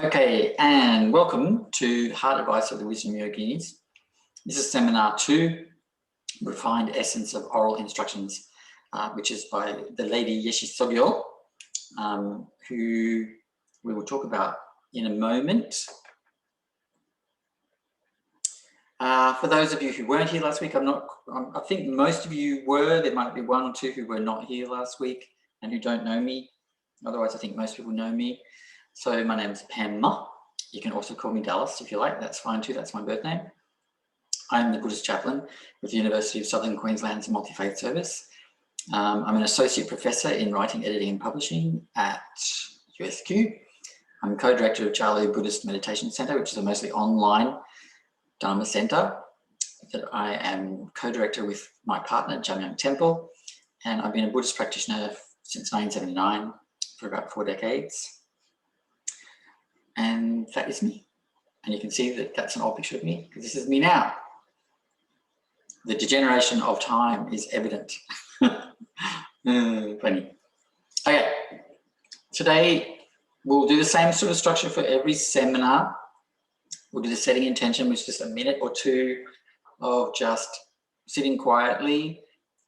Okay, and welcome to Heart Advice of the Wisdom Yoginis. This is Seminar 2, Refined Essence of Oral Instructions, which is by the lady Yeshe Tsogyal, who we will talk about in a moment. For those of you who weren't here last week, I think most of you were. There might be one or two who were not here last week and who don't know me. Otherwise, I think most people know me. So my name is Pema. You can also call me Dallas if you like. That's fine too. That's my birth name. I'm the Buddhist chaplain with the University of Southern Queensland's Multi-Faith Service. I'm an associate professor in writing, editing and publishing at USQ. I'm co-director of Jalu Buddhist Meditation Centre, which is a mostly online Dharma centre that I am co-director with my partner, Jamyang Temple. And I've been a Buddhist practitioner since 1979 for about 4 decades. And that is me. And you can see that that's an old picture of me because this is me now. The degeneration of time is evident. Funny. Okay, today we'll do the same sort of structure for every seminar. We'll do the setting intention, which is just a minute or two of just sitting quietly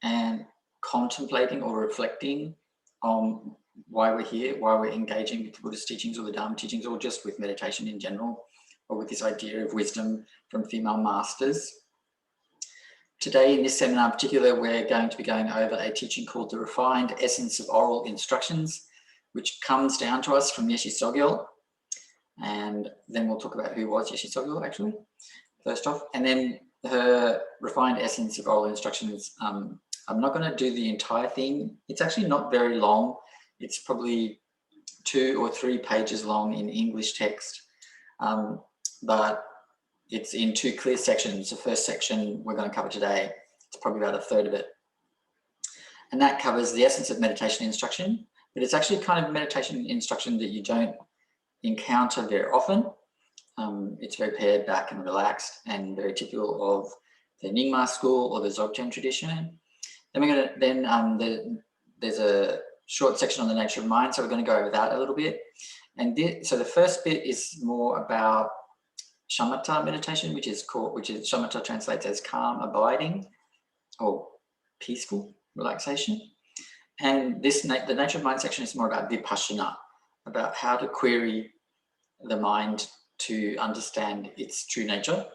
and contemplating or reflecting on why we're here, why we're engaging with the Buddhist teachings or the Dharma teachings, or just with meditation in general, or with this idea of wisdom from female masters. Today in this seminar in particular, we're going to be going over a teaching called The Refined Essence of Oral Instructions, which comes down to us from Yeshe Tsogyal. And then we'll talk about who was Yeshe Tsogyal actually, first off. And then her Refined Essence of Oral Instructions, I'm not going to do the entire thing. It's actually not very long. It's probably 2 or 3 pages long in English text, but it's in 2 clear sections. The first section we're going to cover today, it's probably about a third of it. And that covers the essence of meditation instruction, but it's actually kind of meditation instruction that you don't encounter very often. It's very pared back and relaxed and very typical of the Nyingma school or the Dzogchen tradition. Then we're going to, there's a short section on the nature of mind, so we're going to go over that a little bit. And so the first bit is more about shamatha meditation, which is shamatha translates as calm abiding or peaceful relaxation. And the nature of mind section is more about vipassana, about how to query the mind to understand its true nature.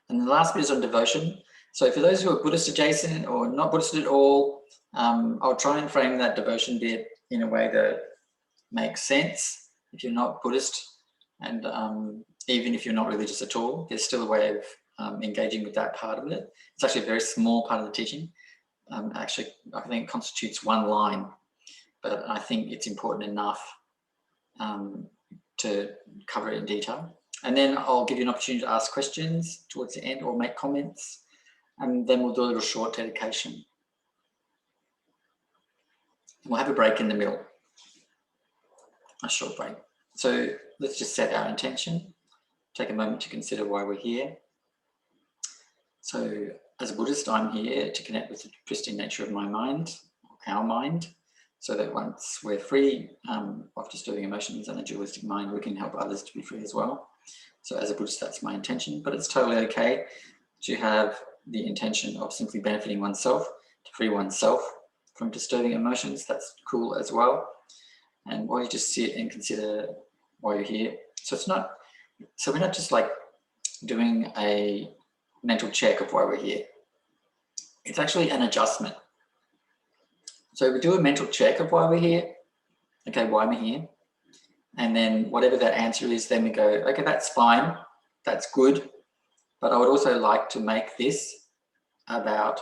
And the last bit is on devotion. So for those who are Buddhist adjacent or not Buddhist at all, I'll try and frame that devotion bit in a way that makes sense. If you're not Buddhist, and even if you're not religious at all, there's still a way of engaging with that part of it. It's actually a very small part of the teaching. Actually, I think it constitutes 1 line, but I think it's important enough to cover it in detail. And then I'll give you an opportunity to ask questions towards the end or make comments. And then we'll do a little short dedication. We'll have a break in the middle, a short break. So let's just set our intention. Take a moment to consider why we're here. So as a Buddhist, I'm here to connect with the pristine nature of my mind, our mind, so that once we're free of disturbing emotions and a dualistic mind, we can help others to be free as well. So as a Buddhist, that's my intention, but it's totally okay to have the intention of simply benefiting oneself, to free oneself from disturbing emotions. That's cool as well. And while you just sit and consider why you're here. So we're not just like doing a mental check of why we're here. It's actually an adjustment. So we do a mental check of why we're here. Okay, why am I here? And then whatever that answer is, then we go, okay, that's fine. That's good. But I would also like to make this about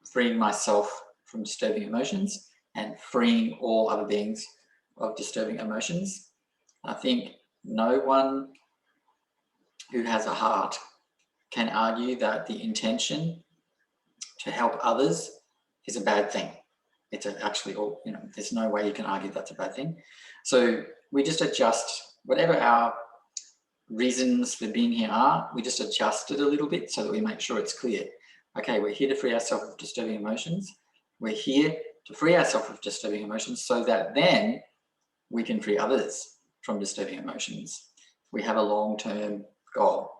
freeing myself from disturbing emotions and freeing all other beings of disturbing emotions. I think no one who has a heart can argue that the intention to help others is a bad thing. It's actually all, there's no way you can argue that's a bad thing. So we just adjust whatever our reasons for being here are, we just adjust it a little bit so that we make sure it's clear. Okay, we're here to free ourselves of disturbing emotions. We're here to free ourselves of disturbing emotions so that then we can free others from disturbing emotions. We have a long-term goal.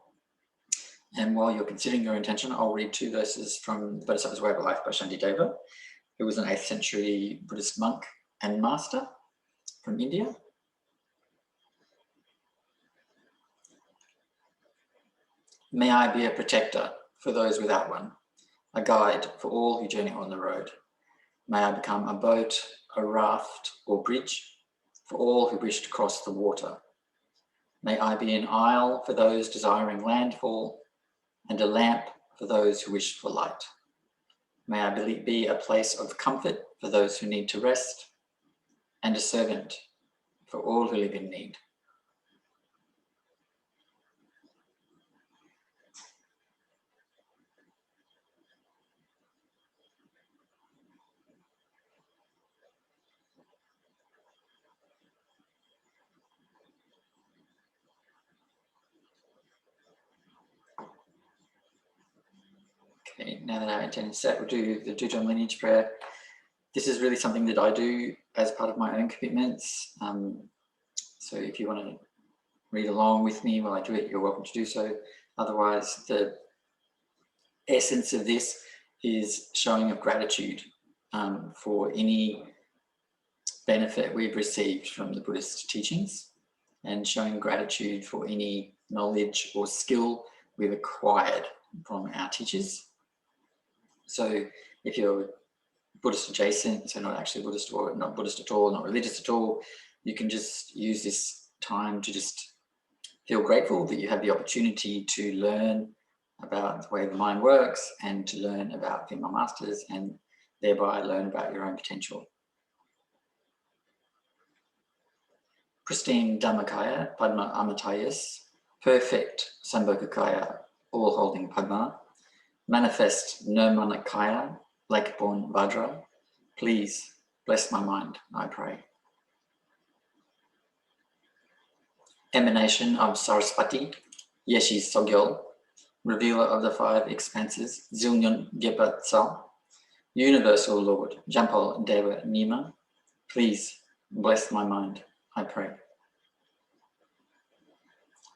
And while you're considering your intention, I'll read 2 verses from the Bodhisattva's Way of Life by Shantideva, who was an 8th century Buddhist monk and master from India. May I be a protector for those without one, a guide for all who journey on the road. May I become a boat, a raft or bridge for all who wish to cross the water. May I be an isle for those desiring landfall and a lamp for those who wish for light. May I be a place of comfort for those who need to rest and a servant for all who live in need. Okay, now that our intention is set, we'll do the Tujong lineage prayer. This is really something that I do as part of my own commitments. So if you want to read along with me while I do it, you're welcome to do so. Otherwise, the essence of this is showing of gratitude for any benefit we've received from the Buddhist teachings and showing gratitude for any knowledge or skill we've acquired from our teachers. So if you're Buddhist adjacent, so not actually Buddhist or not Buddhist at all, not religious at all, you can just use this time to just feel grateful that you have the opportunity to learn about the way the mind works and to learn about female masters and thereby learn about your own potential. Pristine Dhammakaya, Padma Amitayas, perfect Sambhogakaya, all holding Padma, manifest Nirmanakaya, lake-born Vajra, please bless my mind, I pray. Emanation of Saraswati, Yeshe Tsogyal, revealer of the 5 expanses, Zilnyon Gepa Tsa, universal Lord, Jampal Deva Nyingma, please bless my mind, I pray.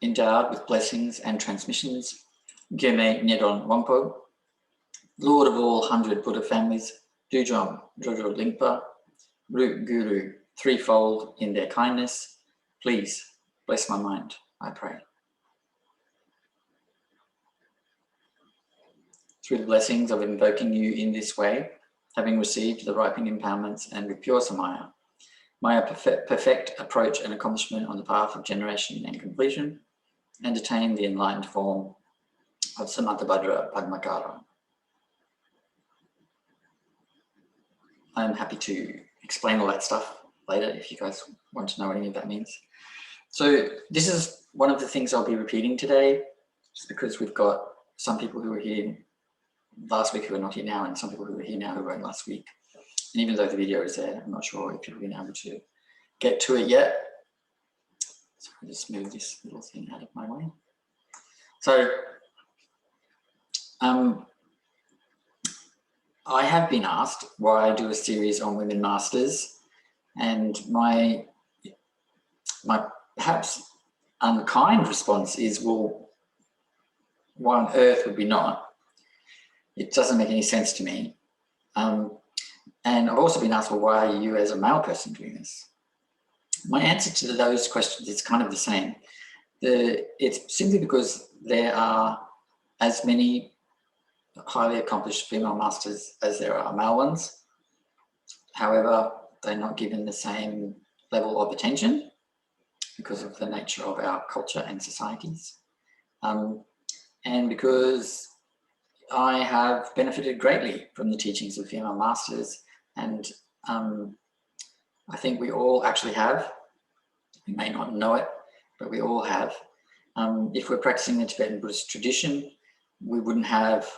Endowed with blessings and transmissions, Gyeme Nyedon Wangpo, Lord of all 100 Buddha families, Dujong Jojo Lingpa, Root Guru, threefold in their kindness, please bless my mind, I pray. Through the blessings of invoking you in this way, having received the ripening empowerments and with pure samaya, may I perfect approach and accomplishment on the path of generation and completion, and attain the enlightened form of Samantabhadra Padmakara. I'm happy to explain all that stuff later if you guys want to know what any of that means. So this is one of the things I'll be repeating today, just because we've got some people who were here last week who are not here now, and some people who were here now who weren't last week. And even though the video is there, I'm not sure if you've been able to get to it yet. So I'll just move this little thing out of my way. So I have been asked why I do a series on women masters, and my perhaps unkind response is, well, why on earth would we not? It doesn't make any sense to me. And I've also been asked, well, why are you as a male person doing this? My answer to those questions is kind of the same. It's simply because there are as many highly accomplished female masters as there are male ones. However, they're not given the same level of attention because of the nature of our culture and societies. And because I have benefited greatly from the teachings of female masters, and I think we all actually have. We may not know it, but we all have. If we're practicing the Tibetan Buddhist tradition, we wouldn't have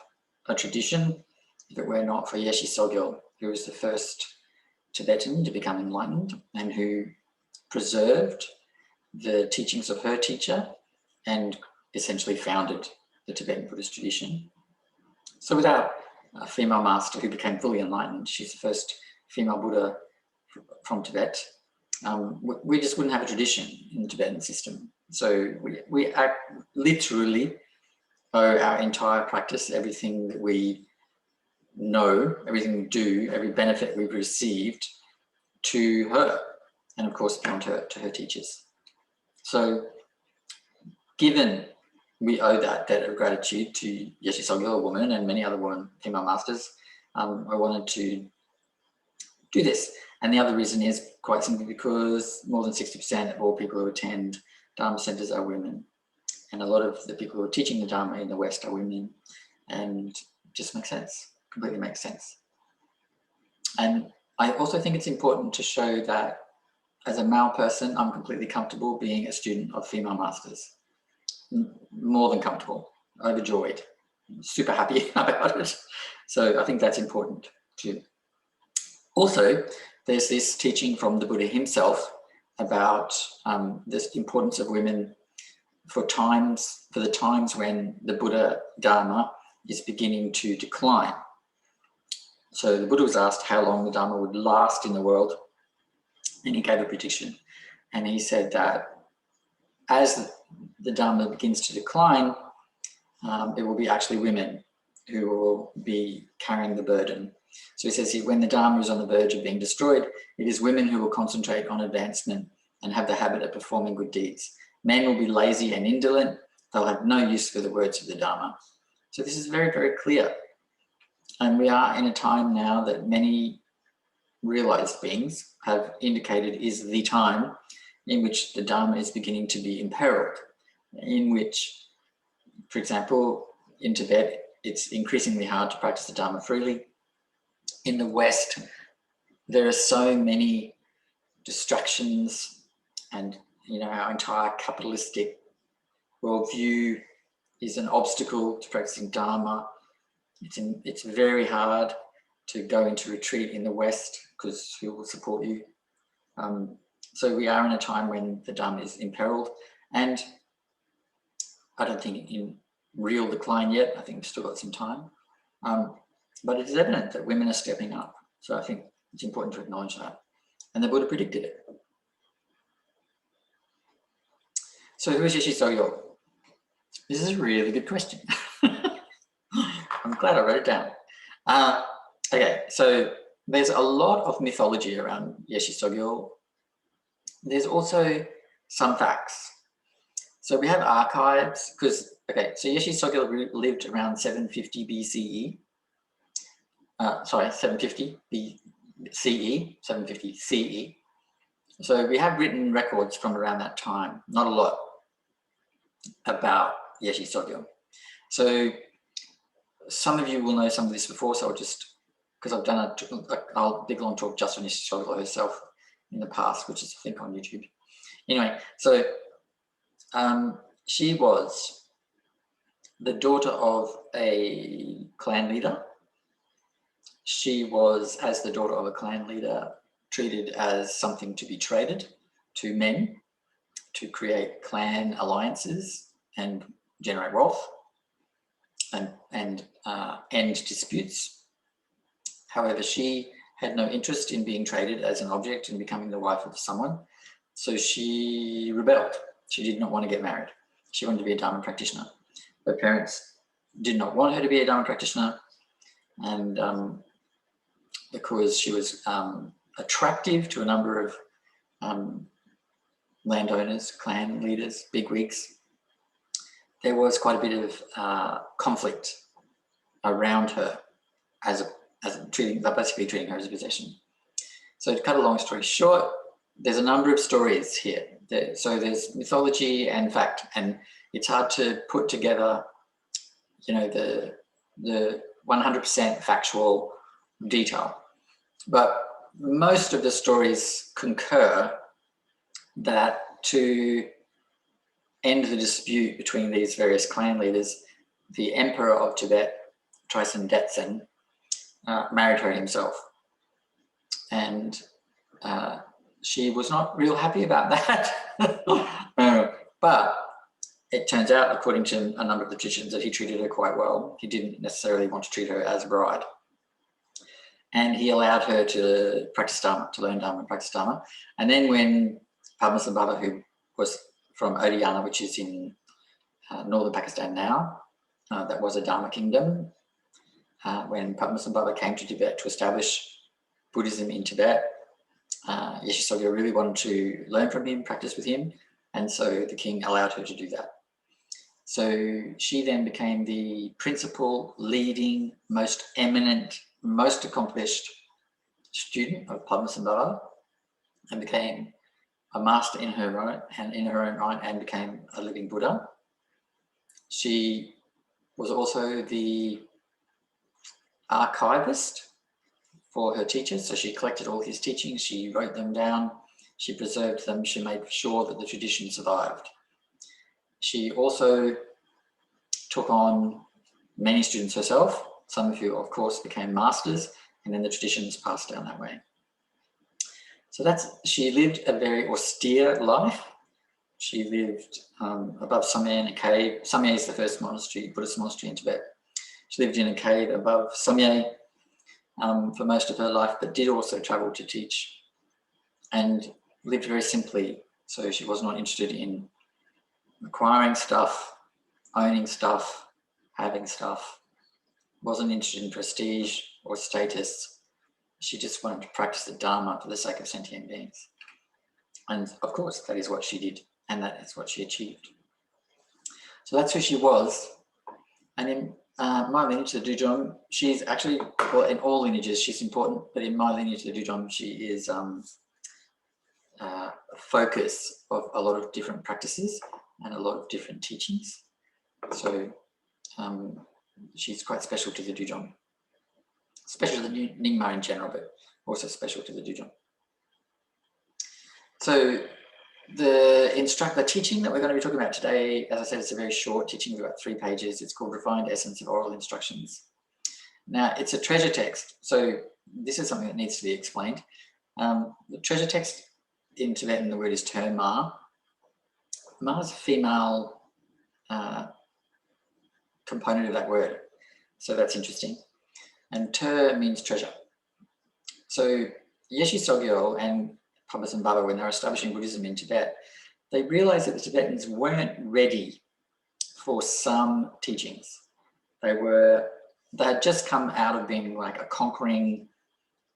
a tradition if it were not for Yeshe Tsogyal, who was the first Tibetan to become enlightened and who preserved the teachings of her teacher and essentially founded the Tibetan Buddhist tradition. So without a female master who became fully enlightened, she's the first female Buddha from Tibet, we just wouldn't have a tradition in the Tibetan system. So we literally owe our entire practice, everything that we know, everything we do, every benefit we've received to her, and of course beyond her, to her teachers. So given we owe that debt of gratitude to Yeshe Tsogyal, a woman, and many other women female masters, I wanted to do this. And the other reason is quite simply because more than 60% of all people who attend Dharma centres are women. And a lot of the people who are teaching the Dharma in the West are women. And it just makes sense, completely makes sense. And I also think it's important to show that as a male person, I'm completely comfortable being a student of female masters. More than comfortable, overjoyed, super happy about it. So I think that's important too. Also, there's this teaching from the Buddha himself about this importance of women for the times when the Buddha Dharma is beginning to decline. So the Buddha was asked how long the Dharma would last in the world, and he gave a prediction. And he said that as the Dharma begins to decline, it will be actually women who will be carrying the burden. So he says here, when the Dharma is on the verge of being destroyed, it is women who will concentrate on advancement and have the habit of performing good deeds. Men will be lazy and indolent. They'll have no use for the words of the Dharma. So this is very, very clear. And we are in a time now that many realized beings have indicated is the time in which the Dharma is beginning to be imperiled, in which, for example, in Tibet, it's increasingly hard to practice the Dharma freely. In the West, there are so many distractions, and our entire capitalistic worldview is an obstacle to practicing Dharma. It's very hard to go into retreat in the West because who will support you? So we are in a time when the Dharma is imperiled, and I don't think in real decline yet. I think we've still got some time. But it is evident that women are stepping up. So I think it's important to acknowledge that. And the Buddha predicted it. So who is Yeshe Tsogyal? This is a really good question. I'm glad I wrote it down. Okay, so there's a lot of mythology around Yeshe Tsogyal. There's also some facts. So we have archives because, so Yeshe Tsogyal lived around 750 BCE. 750 BCE, 750 CE. So we have written records from around that time, not a lot, about Yeshe Tsogyal. So some of you will know some of this before, so I'll just, because I've done a big long talk just on Yeshe Tsogyal herself in the past, which is I think on YouTube. Anyway, so she was the daughter of a clan leader. She was, as the daughter of a clan leader, treated as something to be traded to men to create clan alliances and generate wealth and end disputes. However, she had no interest in being traded as an object and becoming the wife of someone. So she rebelled. She did not want to get married. She wanted to be a Dharma practitioner. Her parents did not want her to be a Dharma practitioner. And because she was attractive to a number of landowners, clan leaders, bigwigs, there was quite a bit of conflict around her basically treating her as a possession. So to cut a long story short, there's a number of stories here. So there's mythology and fact, and it's hard to put together, the 100% factual detail. But most of the stories concur that to end the dispute between these various clan leaders, the emperor of Tibet, Trisen Detsen, married her himself. And she was not real happy about that. But it turns out, according to a number of the traditions, that he treated her quite well. He didn't necessarily want to treat her as a bride. and he allowed her to practice Dharma, to learn Dharma and practice Dharma. And then when Padmasambhava, who was from Odiyana, which is in northern Pakistan now, that was a Dharma kingdom, when Padmasambhava came to Tibet to establish Buddhism in Tibet, Yeshe Tsogyal really wanted to learn from him, practice with him, and so the king allowed her to do that. So she then became the principal, leading, most eminent, most accomplished student of Padmasambhava, and became a master in her own right, and became a living Buddha. She was also the archivist for her teachers. So she collected all his teachings, she wrote them down, she preserved them, she made sure that the tradition survived. She also took on many students herself, some of who, of course, became masters, and then the traditions passed down that way. So she lived a very austere life. She lived above Samye in a cave. Samye is the first monastery, Buddhist monastery in Tibet. She lived in a cave above Samye for most of her life, but did also travel to teach, and lived very simply. So she was not interested in acquiring stuff, owning stuff, having stuff, wasn't interested in prestige or status. She just wanted to practice the Dharma for the sake of sentient beings. And of course, that is what she did, and that is what she achieved. So that's who she was. And in my lineage, the Dudjom, she's actually, well, in all lineages, she's important, but in my lineage, the Dudjom, she is a focus of a lot of different practices and a lot of different teachings. So she's quite special to the Dudjom, special to the Nyingma in general, but also special to the Dudjom. So the teaching that we're going to be talking about today, as I said, it's a very short teaching of about 3 pages. It's called Refined Essence of Oral Instructions. Now, it's a treasure text, so this is something that needs to be explained. The treasure text in Tibetan, the word is Terma. Ma is a female component of that word, so that's interesting. And Ter means treasure. So Yeshe Tsogyal and Padmasambhava, when they were establishing Buddhism in Tibet, they realized that the Tibetans weren't ready for some teachings. They had just come out of being like a conquering,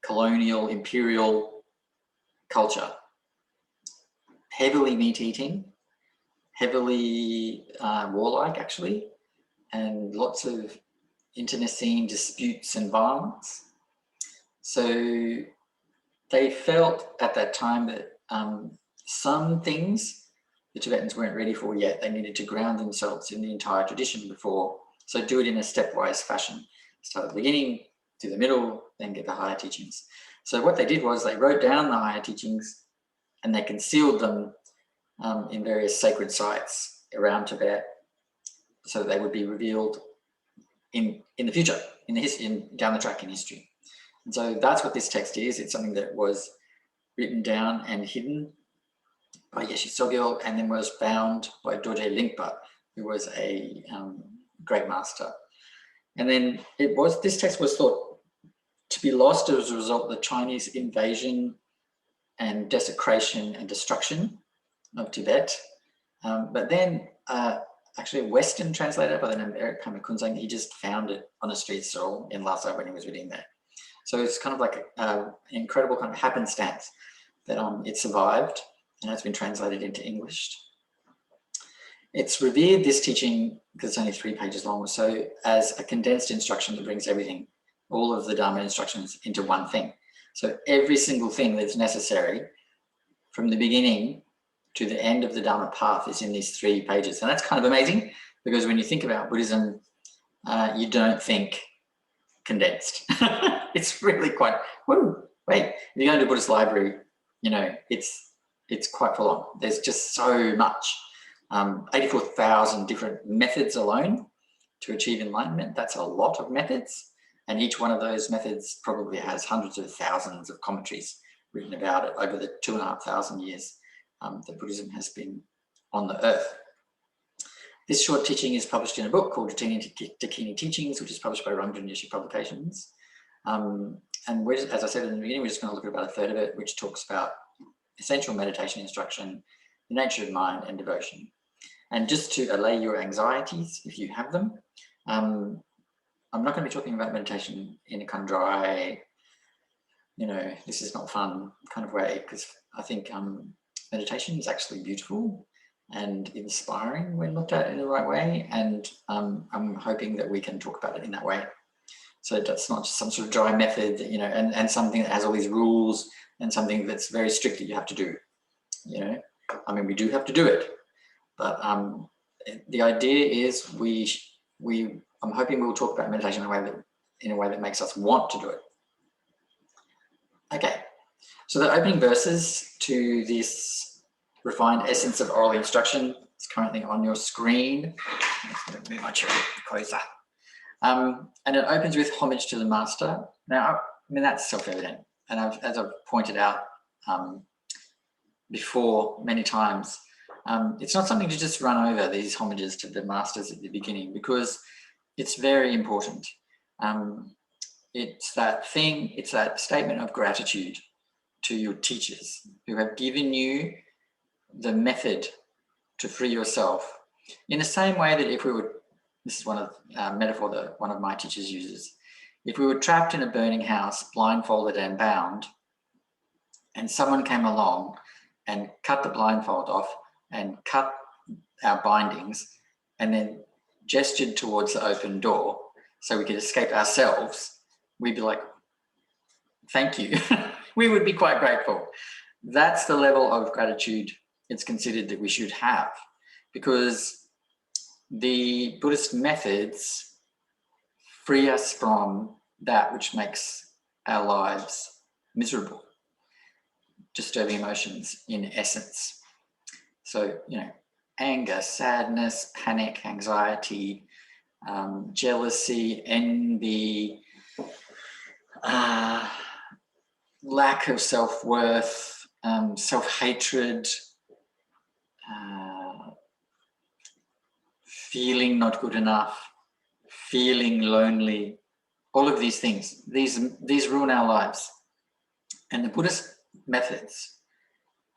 colonial, imperial culture. Heavily meat-eating, heavily warlike actually, and lots of internecine disputes and violence. So they felt at that time that some things the Tibetans weren't ready for yet. They needed to ground themselves in the entire tradition before, so do it in a stepwise fashion. Start at the beginning, do the middle, then get the higher teachings. So what they did was they wrote down the higher teachings and they concealed them in various sacred sites around Tibet, so they would be revealed in the future, down the track in history. And so that's what this text is. It's something that was written down and hidden by Yeshe Tsogyal, and then was found by Dorje Lingpa, who was a great master. And then this text was thought to be lost as a result of the Chinese invasion and desecration and destruction of Tibet. But then actually a Western translator by the name of Eric Pema, he just found it on a street stall in Lhasa when he was reading there. So it's kind of like an incredible kind of happenstance that it survived and has been translated into English. It's revered, this teaching, because it's only 3 pages long or so, as a condensed instruction that brings everything, all of the Dharma instructions, into one thing. So every single thing that's necessary from the beginning to the end of the Dharma path is in these 3 pages. And that's kind of amazing, because when you think about Buddhism, you don't think condensed. It's really quite, woo, wait, if you go into a Buddhist library, you know, it's quite full on. There's just so much. 84,000 different methods alone to achieve enlightenment. That's a lot of methods. And each one of those methods probably has hundreds of thousands of commentaries written about it over the 2,500 years that Buddhism has been on the earth. This short teaching is published in a book called Dakini Teachings, which is published by Rangjung Yeshe Publications. And we're just, as I said in the beginning, we're just going to look at about a third of it, which talks about essential meditation instruction, the nature of mind and devotion. And just to allay your anxieties, if you have them, I'm not going to be talking about meditation in a kind of dry, this is not fun kind of way, because I think meditation is actually beautiful and inspiring when looked at in the right way. And I'm hoping that we can talk about it in that way. So that's not just some sort of dry method, and something that has all these rules and something that's very strict that you have to do. I mean, we do have to do it, but the idea is I'm hoping we'll talk about meditation in a way that makes us want to do it. Okay, so the opening verses to this refined essence of oral instruction is currently on your screen. I'm just going to move my chair closer. And it opens with homage to the master. Now, I mean, that's self-evident. And as I've pointed out before many times, it's not something to just run over, these homages to the masters at the beginning, because it's very important. It's that statement of gratitude to your teachers who have given you the method to free yourself. In the same way that if we were, this is one of metaphor that one of my teachers uses, if we were trapped in a burning house, blindfolded and bound, and someone came along and cut the blindfold off and cut our bindings and then gestured towards the open door so we could escape ourselves, we'd be like, thank you. We would be quite grateful. That's the level of gratitude it's considered that we should have, because the Buddhist methods free us from that which makes our lives miserable, disturbing emotions in essence. So, anger, sadness, panic, anxiety, jealousy, envy, lack of self-worth, self-hatred, feeling not good enough, feeling lonely, all of these things, these ruin our lives. And the Buddhist methods,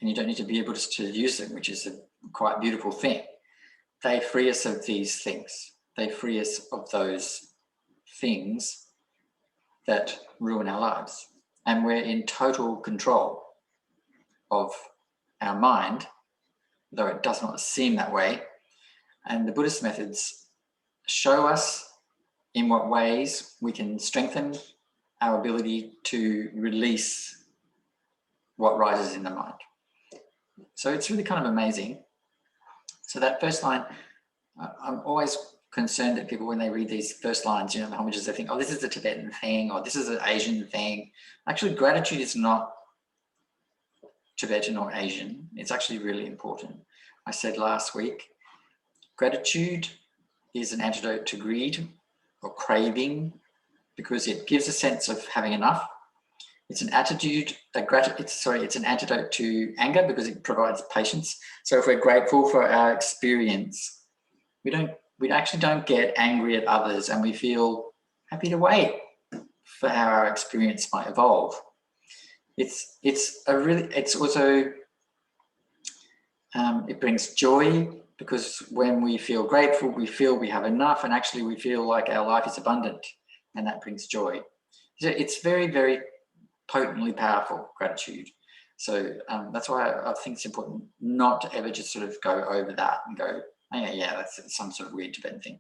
and you don't need to be a Buddhist to use them, which is a quite beautiful thing, they free us of these things. They free us of those things that ruin our lives. And we're in total control of our mind, though it does not seem that way. And the Buddhist methods show us in what ways we can strengthen our ability to release what rises in the mind. So it's really kind of amazing. So that first line, I'm always concerned that people, when they read these first lines, the homages, they think, oh, this is a Tibetan thing, or this is an Asian thing. Actually, gratitude is not Tibetan or Asian. It's actually really important. I said last week, gratitude is an antidote to greed or craving, because it gives a sense of having enough. It's an attitude, it's an antidote to anger, because it provides patience. So if we're grateful for our experience, we actually don't get angry at others, and we feel happy to wait for how our experience might evolve. It's also it brings joy, because when we feel grateful, we feel we have enough, and actually we feel like our life is abundant, and that brings joy. So it's very, very potently powerful, gratitude. So that's why I think it's important not to ever just sort of go over that and go, oh, yeah, that's some sort of weird Tibetan thing.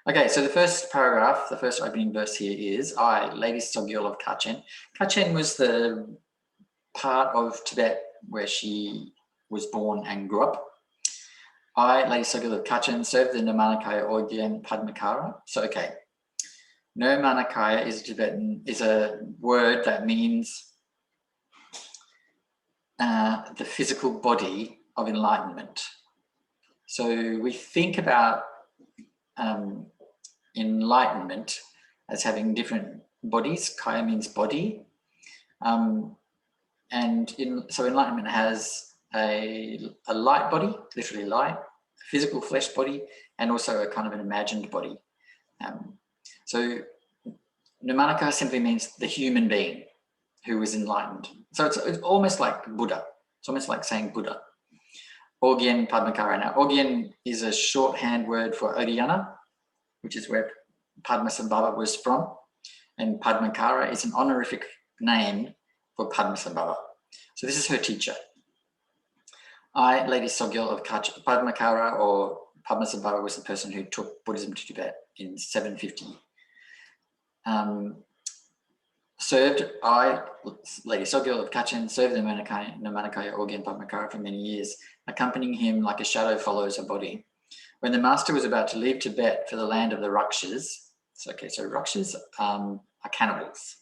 Okay, so the first paragraph, the first opening verse here is, I, Lady Tsogyal of Kachin. Kachin was the part of Tibet where she was born and grew up. I, Lady Tsogyal of Kachin, served the Nirmanakaya Orgyen Padmakara. So, okay, Nirmanakaya is a word that means the physical body of enlightenment. So we think about enlightenment as having different bodies. Kaya means body. So enlightenment has a light body, literally light, a physical flesh body, and also a kind of an imagined body. So Numanaka simply means the human being who is enlightened. So it's almost like Buddha. It's almost like saying Buddha. Ogyen Padmakara. Now, Ogyen is a shorthand word for Odiyana, which is where Padmasambhava was from. And Padmakara is an honorific name for Padmasambhava. So this is her teacher. I, Lady Tsogyal of Padmakara, or Padmasambhava, was the person who took Buddhism to Tibet in 750. I, Lady Tsogyal of Kachin, served the Nirmanakaya Ogyen Padmakara for many years, accompanying him like a shadow follows a body. When the master was about to leave Tibet for the land of the Rakshas, so Rakshas are cannibals.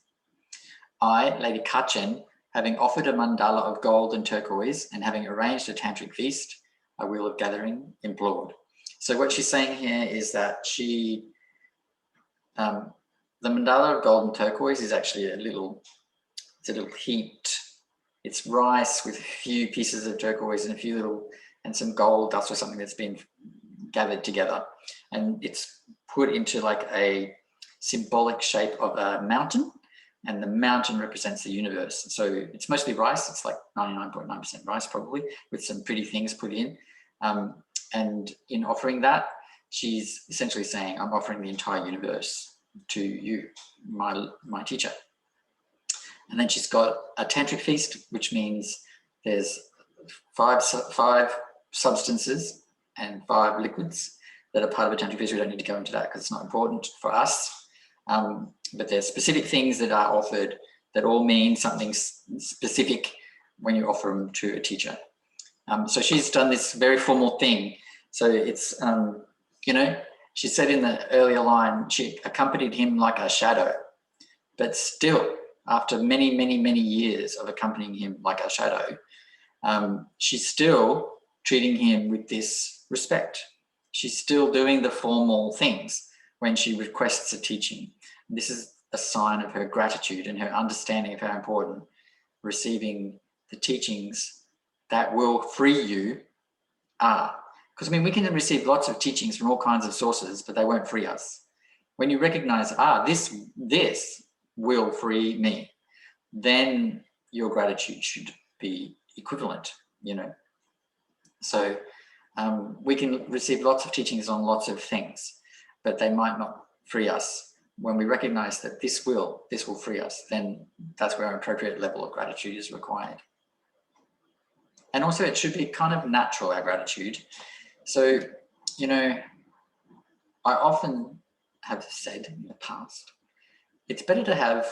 I, Lady Kachin, having offered a mandala of gold and turquoise and having arranged a tantric feast, a wheel of gathering, implored. So what she's saying here is that she, the mandala of gold and turquoise is actually a little heaped. It's rice with a few pieces of turquoise and some gold dust or something that's been gathered together. And it's put into like a symbolic shape of a mountain, and the mountain represents the universe. So it's mostly rice. It's like 99.9% rice probably, with some pretty things put in. And in offering that, she's essentially saying, I'm offering the entire universe to you, my teacher. And then she's got a tantric feast, which means there's five substances and 5 liquids that are part of a tantric feast. We don't need to go into that because it's not important for us. But there's specific things that are offered that all mean something specific when you offer them to a teacher. So she's done this very formal thing. So it's, she said in the earlier line, she accompanied him like a shadow, but still, after many, many, many years of accompanying him like a shadow, she's still treating him with this respect. She's still doing the formal things when she requests a teaching. This is a sign of her gratitude and her understanding of how important receiving the teachings that will free you are. Because, I mean, we can receive lots of teachings from all kinds of sources, but they won't free us. When you recognize, this will free me, then your gratitude should be equivalent, So we can receive lots of teachings on lots of things, but they might not free us. When we recognize that this will free us, then that's where an appropriate level of gratitude is required. And also it should be kind of natural, our gratitude. So, I often have said in the past, it's better to have,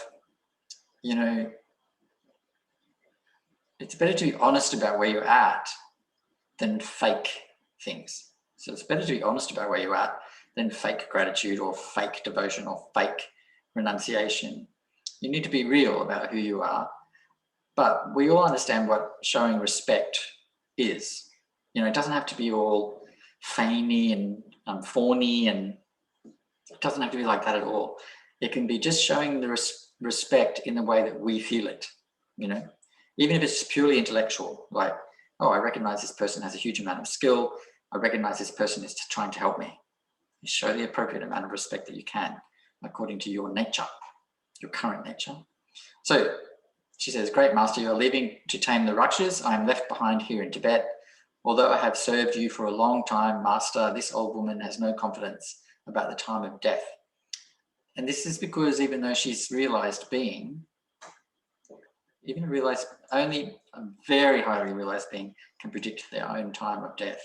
it's better to be honest about where you're at than fake things. So it's better to be honest about where you're at than fake gratitude or fake devotion or fake renunciation. You need to be real about who you are, but we all understand what showing respect is. It doesn't have to be all feigny and fawny, and it doesn't have to be like that at all. It can be just showing the respect in the way that we feel it, even if it's purely intellectual, like, oh, I recognize this person has a huge amount of skill. I recognize this person is trying to help me. You show the appropriate amount of respect that you can, according to your nature, your current nature. So she says, great master, you are leaving to tame the Rakshas. I am left behind here in Tibet. Although I have served you for a long time, master, this old woman has no confidence about the time of death. And this is because even though she's realized being, only a very highly realized being can predict their own time of death.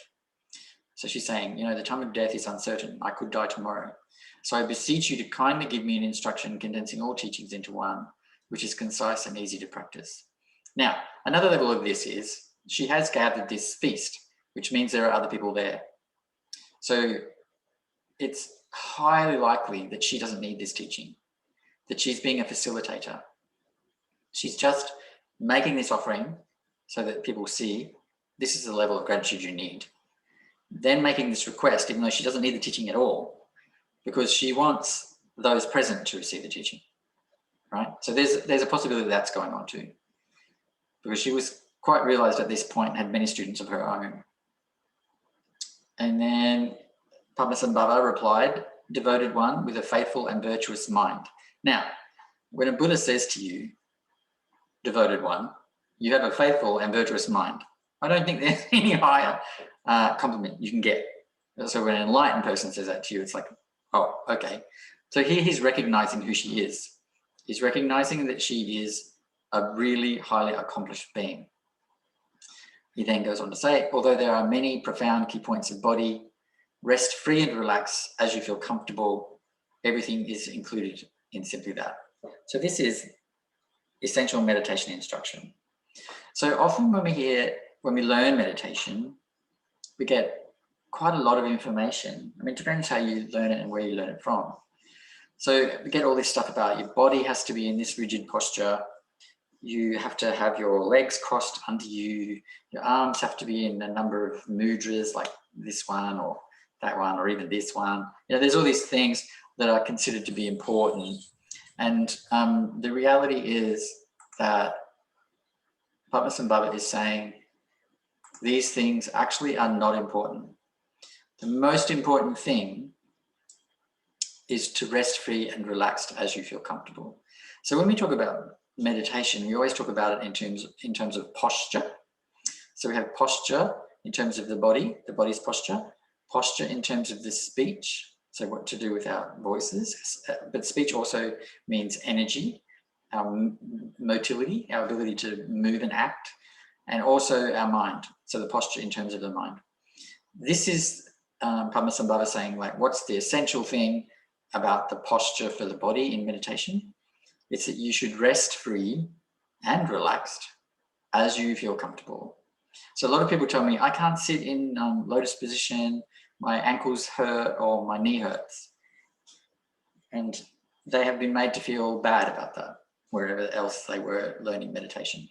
So she's saying, the time of death is uncertain. I could die tomorrow. So I beseech you to kindly give me an instruction condensing all teachings into one, which is concise and easy to practice. Now, another level of this is she has gathered this feast, which means there are other people there. So it's highly likely that she doesn't need this teaching, that she's being a facilitator. She's just making this offering so that people see this is the level of gratitude you need. Then making this request, even though she doesn't need the teaching at all, because she wants those present to receive the teaching, right? So there's a possibility that's going on too, because she was quite realized at this point and had many students of her own. And then Padmasambhava replied, devoted one with a faithful and virtuous mind. Now, when a Buddha says to you, devoted one, you have a faithful and virtuous mind, I don't think there's any higher compliment you can get. So when an enlightened person says that to you, it's like, oh, okay. So here he's recognizing who she is. He's recognizing that she is a really highly accomplished being. He then goes on to say, although there are many profound key points of body, rest free and relax as you feel comfortable. Everything is included in simply that. So this is essential meditation instruction. So often when we learn meditation, we get quite a lot of information. I mean, it depends how you learn it and where you learn it from. So we get all this stuff about your body has to be in this rigid posture. You have to have your legs crossed under you. Your arms have to be in a number of mudras, like this one or that one, or even this one. You know, there's all these things that are considered to be important. And the reality is that Padmasambhava is saying these things actually are not important. The most important thing is to rest free and relaxed as you feel comfortable. So when we talk about meditation, we always talk about it in terms of posture. So we have posture in terms of the body's posture, posture in terms of the speech, so what to do with our voices, but speech also means energy, our motility, our ability to move and act, and also our mind, so the posture in terms of the mind. This is Padmasambhava saying, like, what's the essential thing about the posture for the body in meditation? It's that you should rest free and relaxed as you feel comfortable. So a lot of people tell me, I can't sit in lotus position, my ankles hurt or my knee hurts. And they have been made to feel bad about that, wherever else they were learning meditation.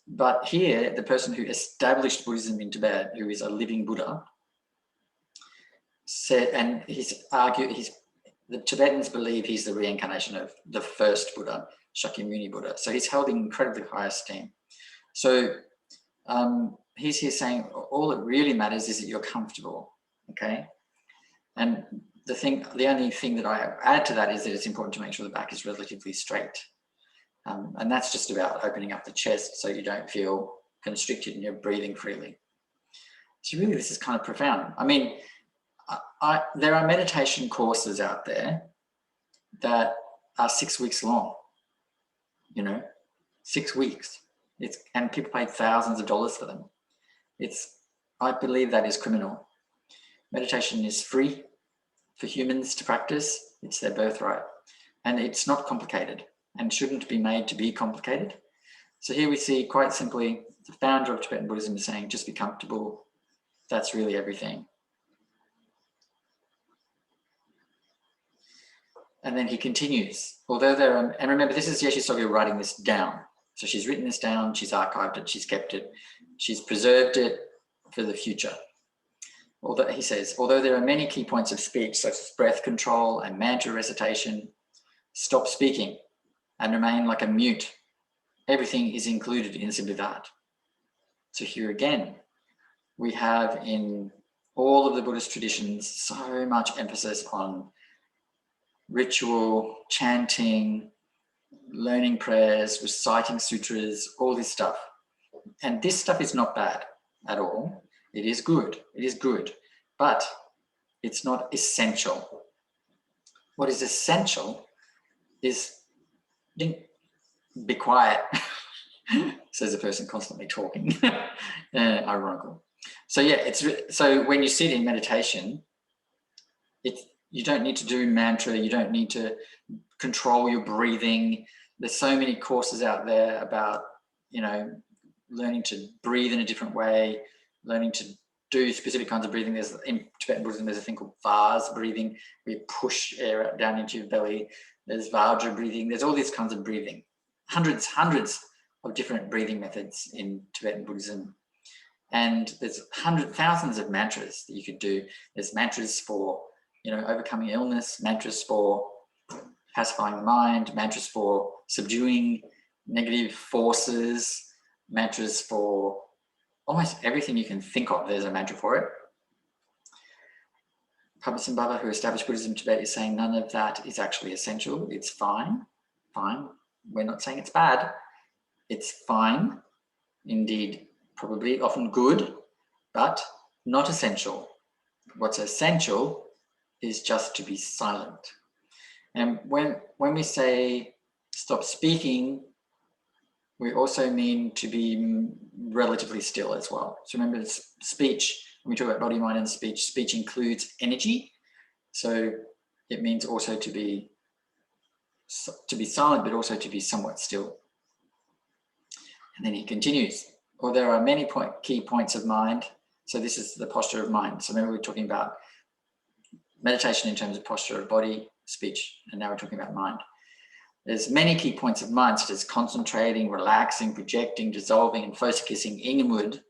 But here, the person who established Buddhism in Tibet, who is a living Buddha, said, and the Tibetans believe he's the reincarnation of the first Buddha, Shakyamuni Buddha. So he's held in incredibly high esteem. So he's here saying all that really matters is that you're comfortable, okay? And the only thing that I add to that is that it's important to make sure the back is relatively straight. And that's just about opening up the chest so you don't feel constricted and you're breathing freely. So really this is kind of profound. I mean, there are meditation courses out there that are 6 weeks long, 6 weeks. And people pay thousands of dollars for them. I believe that is criminal. Meditation is free for humans to practice. It's their birthright. And it's not complicated and shouldn't be made to be complicated. So here we see quite simply the founder of Tibetan Buddhism is saying, just be comfortable. That's really everything. And then he continues, and remember, this is Yeshe Tsogyal writing this down. So she's written this down, she's archived it, she's kept it, she's preserved it for the future. He says, although there are many key points of speech, such as breath control and mantra recitation, stop speaking and remain like a mute. Everything is included in simply that. So here again, we have in all of the Buddhist traditions so much emphasis on ritual, chanting, learning prayers, reciting sutras, all this stuff. And this stuff is not bad at all. It is good. It is good, but it's not essential. What is essential is be quiet, says the person constantly talking. Ironical. So yeah, so when you sit in meditation, you don't need to do mantra, you don't need to control your breathing. There's so many courses out there about, learning to breathe in a different way, learning to do specific kinds of breathing. In Tibetan Buddhism, there's a thing called vase breathing, where you push air down into your belly. There's Vajra breathing. There's all these kinds of breathing. Hundreds of different breathing methods in Tibetan Buddhism. And there's thousands of mantras that you could do. There's mantras for, overcoming illness, mantras for pacifying the mind, mantras for subduing negative forces, mantras for almost everything you can think of. There's a mantra for it. Padmasambhava, who established Buddhism in Tibet, is saying none of that is actually essential. It's fine. Fine. We're not saying it's bad. It's fine. Indeed, probably often good, but not essential. What's essential is just to be silent. And when we say stop speaking, we also mean to be relatively still as well. So remember, speech, when we talk about body, mind, and speech includes energy. So it means also to be silent, but also to be somewhat still. And then he continues, or there are many key points of mind. So this is the posture of mind. So remember, we're talking about meditation in terms of posture of body, speech, and now we're talking about mind. There's many key points of mind, such as concentrating, relaxing, projecting, dissolving, and focusing inward.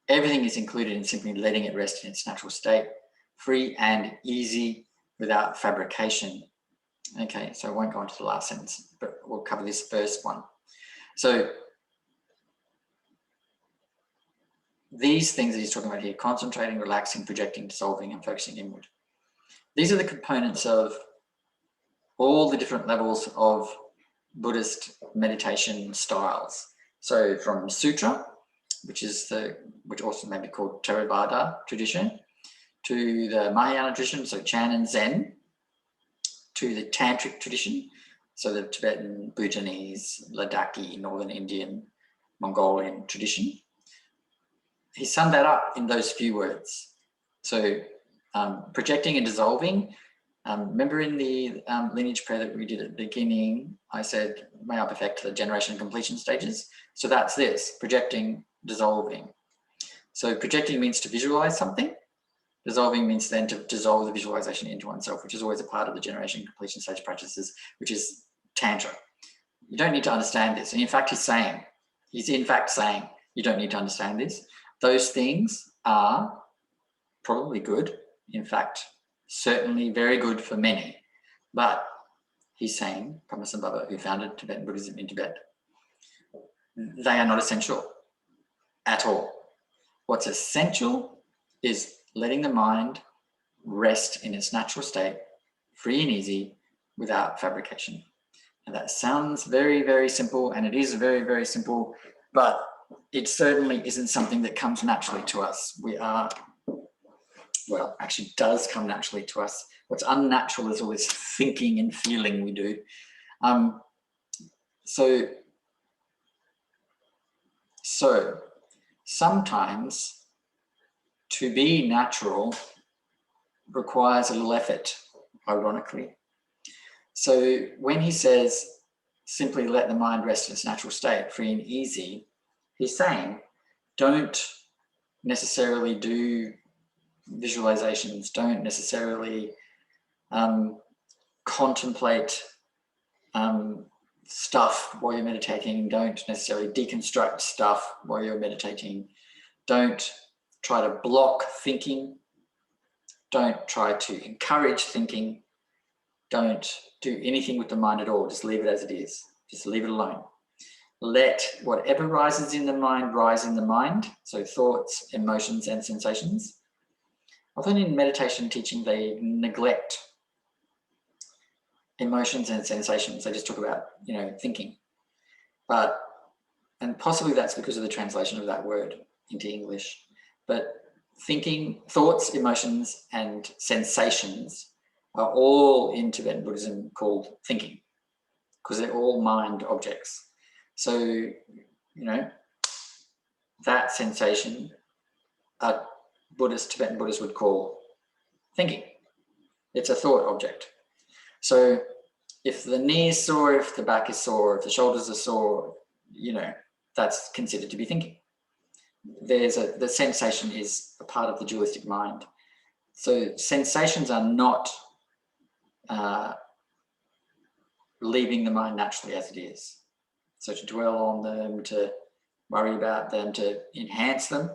Everything is included in simply letting it rest in its natural state, free and easy, without fabrication. Okay, so I won't go on to the last sentence, but we'll cover this first one. So these things that he's talking about here, concentrating, relaxing, projecting, dissolving, and focusing inward. These are the components of all the different levels of Buddhist meditation styles. So from Sutra, which also may be called Theravada tradition, to the Mahayana tradition, so Chan and Zen, to the Tantric tradition, so the Tibetan, Bhutanese, Ladakhi, Northern Indian, Mongolian tradition. He summed that up in those few words. So projecting and dissolving. Remember in the lineage prayer that we did at the beginning, I said, may I perfect the generation and completion stages. So that's this, projecting, dissolving. So projecting means to visualize something. Dissolving means then to dissolve the visualization into oneself, which is always a part of the generation and completion stage practices, which is Tantra. You don't need to understand this. And in fact, he's in fact saying, you don't need to understand this. Those things are probably good. In fact, certainly very good for many. But he's saying, Padmasambhava, who founded Tibetan Buddhism in Tibet, they are not essential at all. What's essential is letting the mind rest in its natural state, free and easy, without fabrication. And that sounds very, very simple, and it is very, very simple, but it certainly isn't something that comes naturally to us. Well, actually does come naturally to us. What's unnatural is all this thinking and feeling we do. So sometimes to be natural requires a little effort, ironically. So when he says, simply let the mind rest in its natural state, free and easy, he's saying, don't necessarily do visualizations, don't necessarily contemplate stuff while you're meditating, don't necessarily deconstruct stuff while you're meditating, don't try to block thinking, don't try to encourage thinking, don't do anything with the mind at all, just leave it as it is, just leave it alone. Let whatever rises in the mind rise in the mind, so thoughts, emotions, and sensations. Often in meditation teaching, they neglect emotions and sensations. They just talk about, thinking. And possibly that's because of the translation of that word into English. But thinking, thoughts, emotions, and sensations are all in Tibetan Buddhism called thinking, because they're all mind objects. So, that sensation, Tibetan Buddhists would call thinking. It's a thought object. So if the knee is sore, if the back is sore, if the shoulders are sore, that's considered to be thinking. The sensation is a part of the dualistic mind. So sensations are not leaving the mind naturally as it is. So to dwell on them, to worry about them, to enhance them.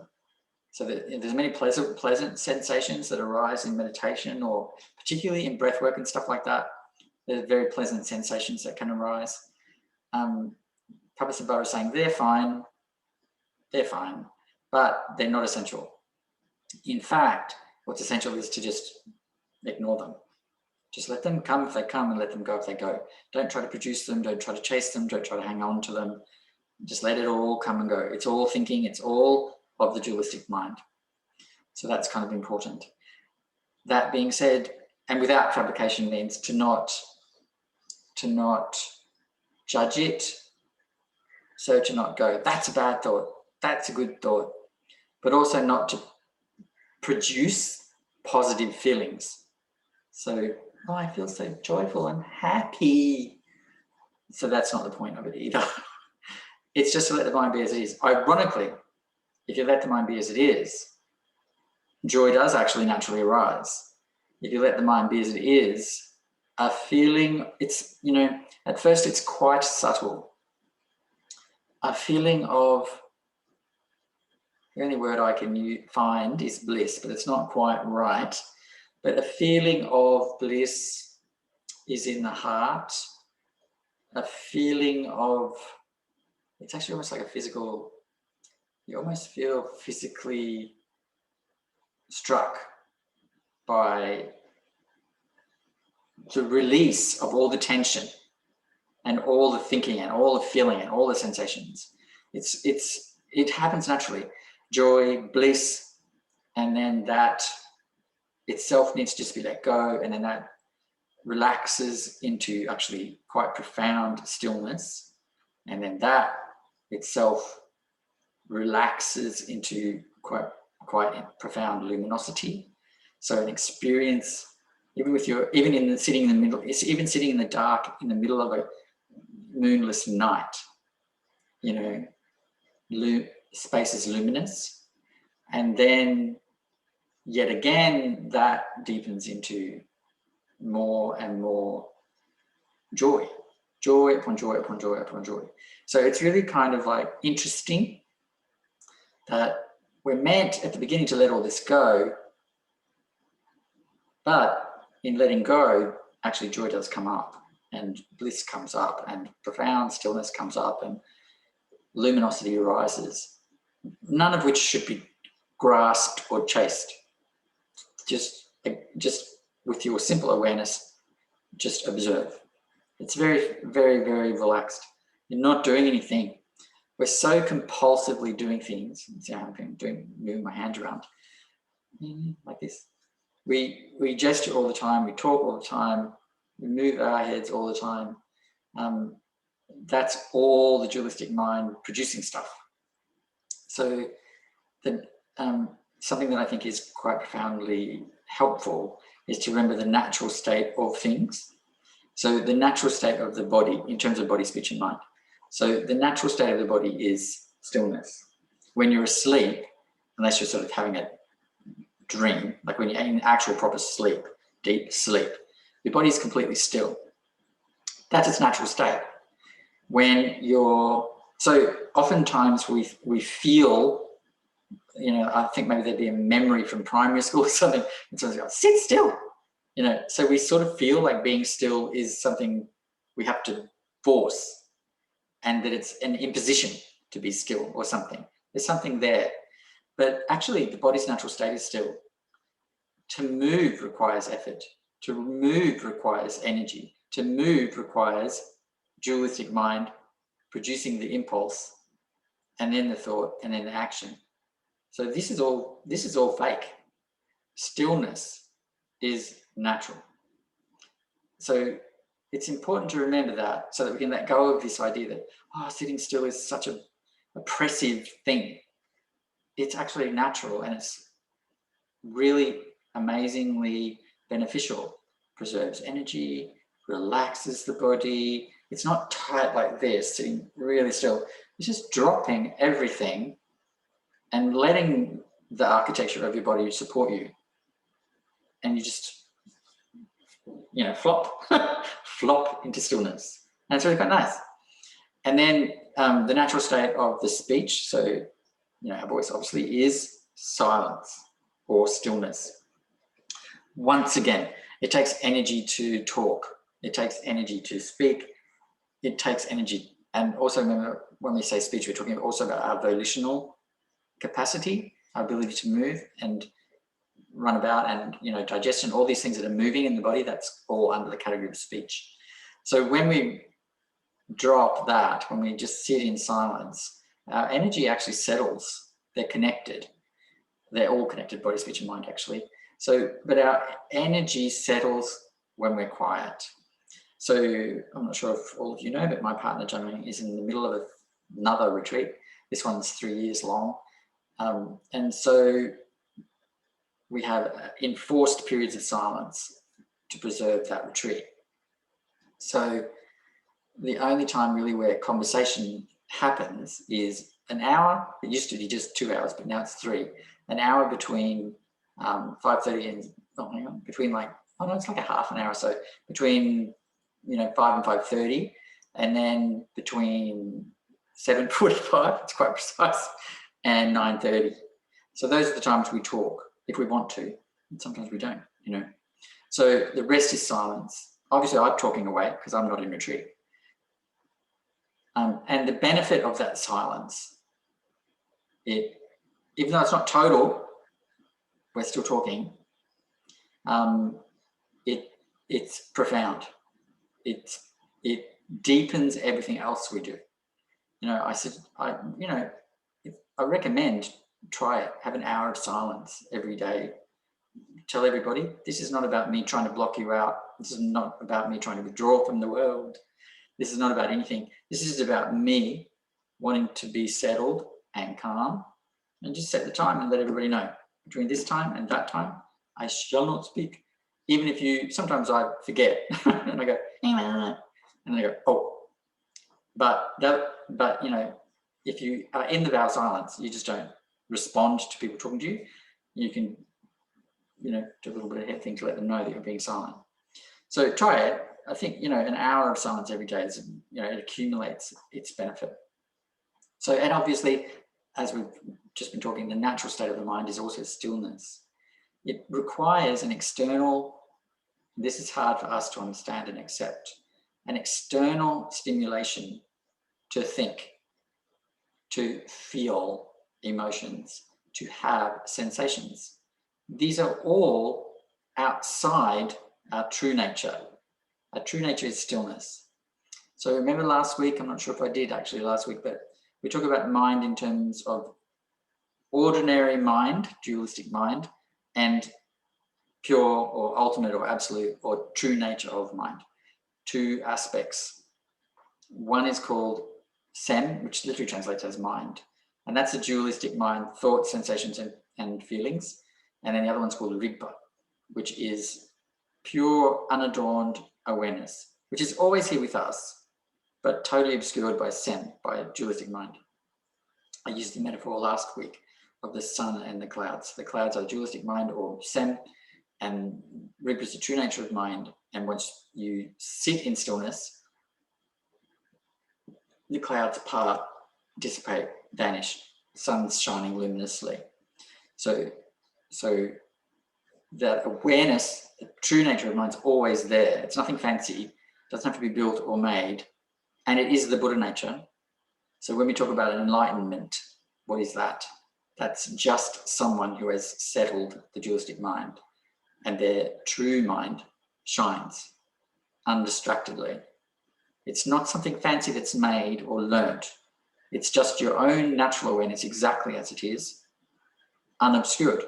So there's many pleasant sensations that arise in meditation, or particularly in breath work and stuff like that. There's very pleasant sensations that can arise. Padmasambhava is saying they're fine, but they're not essential. In fact, what's essential is to just ignore them. Just let them come if they come and let them go if they go. Don't try to produce them. Don't try to chase them. Don't try to hang on to them. Just let it all come and go. It's all thinking. It's all of the dualistic mind. So that's kind of important. That being said, and without fabrication means to not judge it. So to not go, that's a bad thought. That's a good thought. But also not to produce positive feelings. So, oh, I feel so joyful and happy. So that's not the point of it either. It's just to let the mind be as it is. Ironically, if you let the mind be as it is, joy does actually naturally arise. If you let the mind be as it is, a feeling, it's, you know, at first it's quite subtle. A feeling of, the only word I can find is bliss, but it's not quite right. But a feeling of bliss is in the heart. A feeling of, it's actually almost like a physical, you almost feel physically struck by the release of all the tension and all the thinking and all the feeling and all the sensations. It happens naturally. Joy, bliss, and then that itself needs to just be let go, and then that relaxes into actually quite profound stillness, and then that itself relaxes into quite profound luminosity. So an experience, even sitting in the middle, it's even sitting in the dark in the middle of a moonless night, you know, space is luminous, and then yet again that deepens into more and more joy upon joy upon joy upon joy. So it's really kind of like interesting that we're meant at the beginning to let all this go, but in letting go, actually joy does come up, and bliss comes up, and profound stillness comes up, and luminosity arises, none of which should be grasped or chased. Just with your simple awareness, just observe. It's very, very, very relaxed. You're not doing anything. We're so compulsively doing things. See how I'm moving my hand around like this. We gesture all the time. We talk all the time. We move our heads all the time. That's all the dualistic mind producing stuff. So something that I think is quite profoundly helpful is to remember the natural state of things. So the natural state of the body in terms of body, speech, and mind. So the natural state of the body is stillness. When you're asleep, unless you're sort of having a dream, like when you're in actual proper sleep, deep sleep, your body is completely still. That's its natural state. So oftentimes we feel, you know, I think maybe there'd be a memory from primary school or something, and someone's going, sit still, you know, so we sort of feel like being still is something we have to force, and that it's an imposition to be still or something. There's something there. But actually the body's natural state is still. To move requires effort. To move requires energy. To move requires dualistic mind producing the impulse, and then the thought, and then the action. So this is all fake. Stillness is natural. So it's important to remember that, so that we can let go of this idea that, oh, sitting still is such an oppressive thing. It's actually natural, and it's really amazingly beneficial. Preserves energy, relaxes the body. It's not tight like this, sitting really still. It's just dropping everything and letting the architecture of your body support you. And you just, you know, flop into stillness. And it's really quite nice. And then the natural state of the speech, so, you know, our voice obviously is silence or stillness. Once again, it takes energy to talk. It takes energy to speak. It takes energy. And also remember, when we say speech, we're talking also about our volitional capacity, our ability to move. And run about and, you know, digestion, all these things that are moving in the body, that's all under the category of speech. So when we drop that, when we just sit in silence, our energy actually settles. They're connected. They're all connected, body, speech, and mind, actually. So, but our energy settles when we're quiet. So I'm not sure if all of you know, but my partner, Jalu, is in the middle of another retreat. This one's 3 years long. And so we have enforced periods of silence to preserve that retreat. So the only time really where conversation happens is an hour. It used to be just 2 hours, but now it's 3. An hour between 5:30 and, oh, hang on, between like, oh no, it's like a half an hour or so, between, you know, 5 and 5:30, and then between 7:45, it's quite precise, and 9:30. So those are the times we talk, if we want to, and sometimes we don't, you know. So the rest is silence. Obviously, I'm talking away because I'm not in retreat. And the benefit of that silence, even though it's not total, we're still talking, it's profound. It deepens everything else we do. You know, I recommend try it. Have an hour of silence every day. Tell everybody, this is not about me trying to block you out. This is not about me trying to withdraw from the world. This is not about anything. This is about me wanting to be settled and calm, and just set the time and let everybody know. Between this time and that time, I shall not speak. Even if you, sometimes I forget and I go, and I go, oh. But you know, if you are in the vow of silence, you just don't respond to people talking to you. You can, you know, do a little bit of head thing to let them know that you're being silent. So try it. I think, you know, an hour of silence every day is, you know, it accumulates its benefit. So, and obviously, as we've just been talking, the natural state of the mind is also stillness. It requires an external, this is hard for us to understand and accept, an external stimulation to think, to feel emotions, to have sensations. These are all outside our true nature. Our true nature is stillness. So remember last week, I'm not sure if I did actually last week, but we talk about mind in terms of ordinary mind, dualistic mind, and pure or ultimate or absolute or true nature of mind. 2 aspects. One is called Sem, which literally translates as mind. And that's a dualistic mind, thoughts, sensations, and feelings. And then the other one's called Rigpa, which is pure, unadorned awareness, which is always here with us, but totally obscured by Sem, by a dualistic mind. I used the metaphor last week of the sun and the clouds. The clouds are dualistic mind or Sem, and Rigpa is the true nature of mind. And once you sit in stillness, the clouds part, dissipate, vanish, the sun's shining luminously. So that awareness, the true nature of mind is always there. It's nothing fancy, it doesn't have to be built or made, and it is the Buddha nature. So when we talk about enlightenment, what is that? That's just someone who has settled the dualistic mind, and their true mind shines undistractedly. It's not something fancy that's made or learnt. It's just your own natural awareness exactly as it is, unobscured,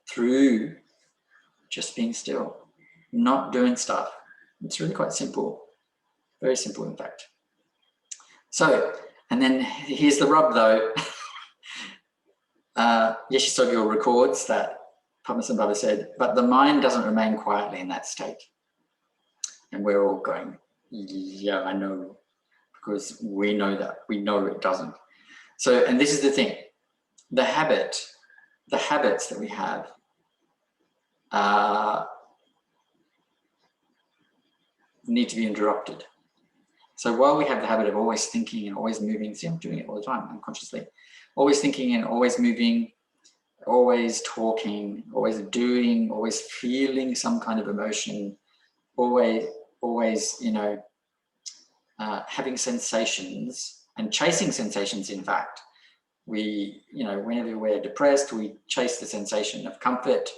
through just being still, not doing stuff. It's really quite simple, very simple in fact. So, and then here's the rub though. Yeshe Tsogyal records that Padmasambhava said, but the mind doesn't remain quietly in that state. And we're all going, yeah, I know, because we know that, we know it doesn't. So, and this is the thing, the habits that we have need to be interrupted. So while we have the habit of always thinking and always moving, see, I'm doing it all the time unconsciously, always thinking and always moving, always talking, always doing, always feeling some kind of emotion, always, you know, having sensations and chasing sensations, in fact, We, whenever we're depressed, we chase the sensation of comfort.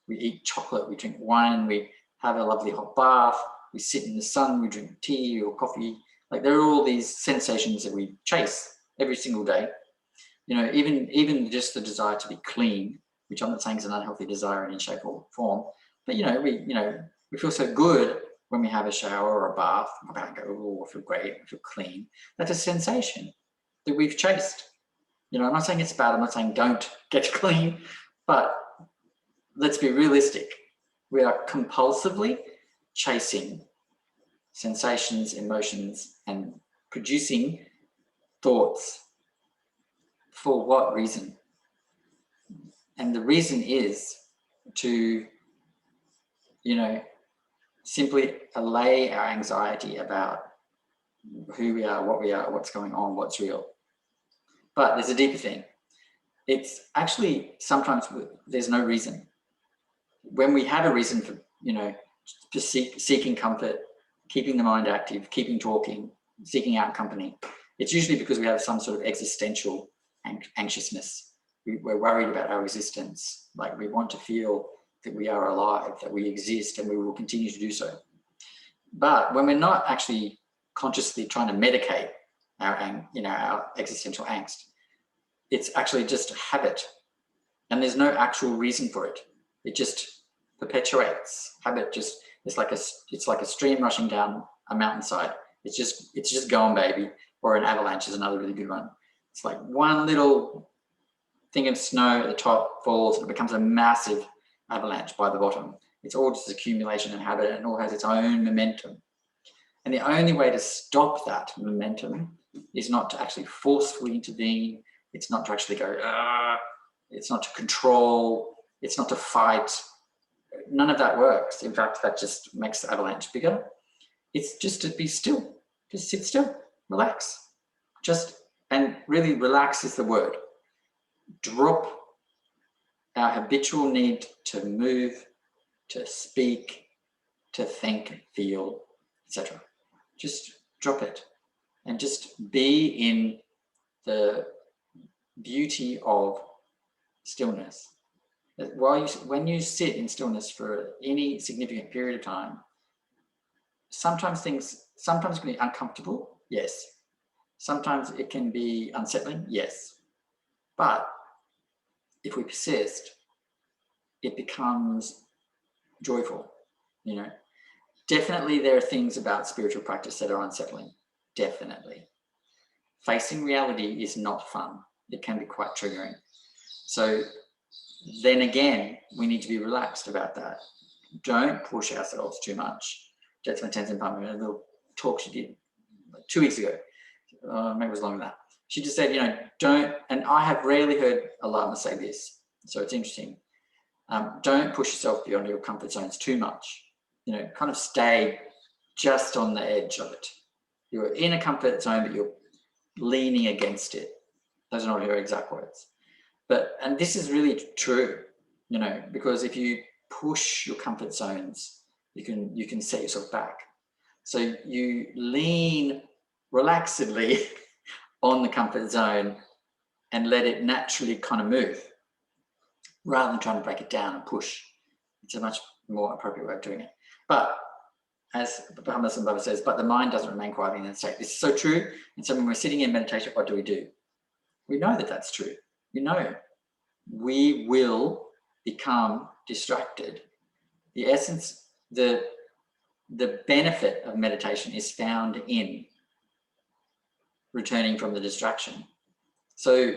We eat chocolate, we drink wine, we have a lovely hot bath, we sit in the sun, we drink tea or coffee. Like, there are all these sensations that we chase every single day. Even just the desire to be clean, which I'm not saying is an unhealthy desire in any shape or form, but we feel so good when we have a shower or a bath. I go, oh, I feel great, I feel clean. That's a sensation that we've chased. I'm not saying it's bad, I'm not saying don't get clean, but let's be realistic. We are compulsively chasing sensations, emotions, and producing thoughts. For what reason? And the reason is to, simply allay our anxiety about who we are, what's going on, what's real. But there's a deeper thing. It's actually sometimes there's no reason. When we have a reason for, seeking comfort, keeping the mind active, keeping talking, seeking out company, it's usually because we have some sort of existential anxiousness. We're worried about our existence. Like, we want to feel that we are alive, that we exist, and we will continue to do so. But when we're not actually consciously trying to medicate our existential angst, it's actually just a habit, and there's no actual reason for it. It just perpetuates. Habit it's like a stream rushing down a mountainside. It's just going, baby. Or an avalanche is another really good one. It's like one little thing of snow at the top falls and it becomes a massive avalanche by the bottom. It's all just accumulation and habit, and it all has its own momentum. And the only way to stop that momentum is not to actually forcefully intervene. It's not to actually go, it's not to control, it's not to fight. None of that works. In fact, that just makes the avalanche bigger. It's just to be still, just sit still, relax. And really relax is the word. Drop our habitual need to move, to speak, to think, feel, etc. Just drop it and just be in the beauty of stillness. When you sit in stillness for any significant period of time, sometimes it can be uncomfortable, yes. Sometimes it can be unsettling, yes. But if we persist, it becomes joyful, Definitely there are things about spiritual practice that are unsettling, definitely. Facing reality is not fun. It can be quite triggering. So then again, we need to be relaxed about that. Don't push ourselves too much. Jetson Tenzin Palmer, a little talk she did 2 weeks ago, maybe it was longer than that. She just said, don't, and I have rarely heard a Lama say this, so it's interesting. Don't push yourself beyond your comfort zones too much. Kind of stay just on the edge of it. You're in a comfort zone, but you're leaning against it. Those are not her exact words. And this is really true, because if you push your comfort zones, you can set yourself back. So you lean relaxedly on the comfort zone and let it naturally kind of move, rather than trying to break it down and push. It's a much more appropriate way of doing it. But as Padmasambhava says, but the mind doesn't remain quiet in that state. This is so true. And so when we're sitting in meditation, what do? We know that that's true. We will become distracted. The essence, the benefit of meditation is found in returning from the distraction. So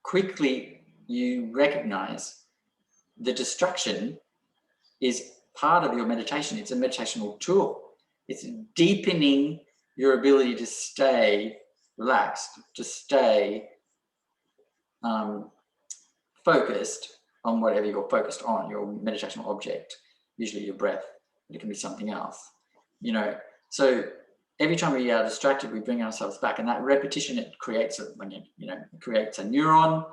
quickly you recognize the distraction is part of your meditation. It's a meditational tool. It's deepening your ability to stay relaxed, to stay focused on whatever you're focused on, your meditational object, usually your breath, but it can be something else. So every time we are distracted, we bring ourselves back, and that repetition, it creates it creates a neuron,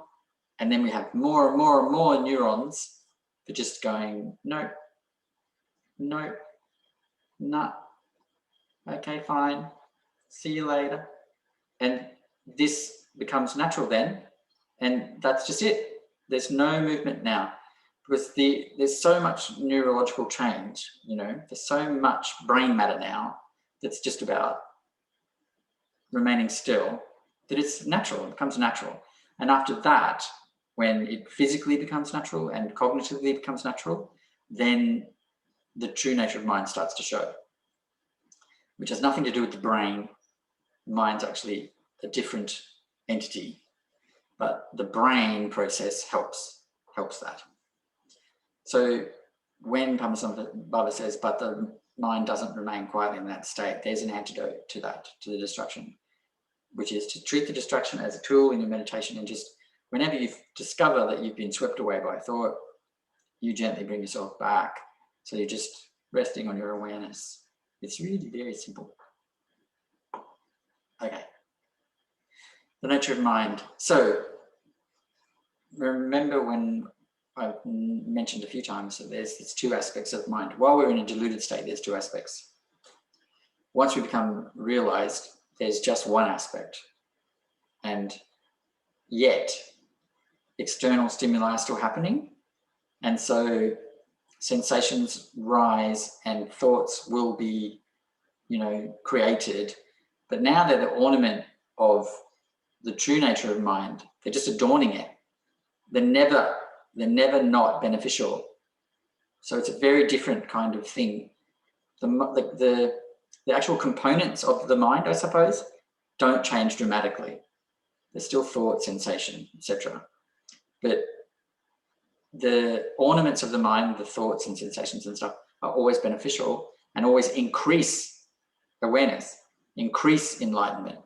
and then we have more and more and more neurons for just going, no, okay, fine, see you later. And this becomes natural then, And that's just it. There's no movement now, because there's so much neurological change, you know, there's so much brain matter now that's just about remaining still, that it's natural, it becomes natural. And after that, when it physically becomes natural and cognitively becomes natural, then the true nature of mind starts to show, which has nothing to do with the brain. Mind's actually a different entity, but the brain process helps that. So when Padmasambhava says, but the mind doesn't remain quietly in that state, there's an antidote to that, to the distraction, which is to treat the distraction as a tool in your meditation, and just whenever you discover that you've been swept away by thought, you gently bring yourself back. So you're just resting on your awareness. It's really very simple. Okay. The nature of mind. So remember when I've mentioned a few times that there's two aspects of mind. While we're in a deluded state, there's two aspects. Once we become realized, there's just one aspect. And yet, external stimuli are still happening. And so sensations rise and thoughts will be, you know, created. But now they're the ornament of the true nature of mind. They're just adorning it. They're never not beneficial. So it's a very different kind of thing. The actual components of the mind, I suppose, don't change dramatically. There's still thought, sensation, etc. But the ornaments of the mind, the thoughts and sensations and stuff, are always beneficial and always increase awareness, increase enlightenment.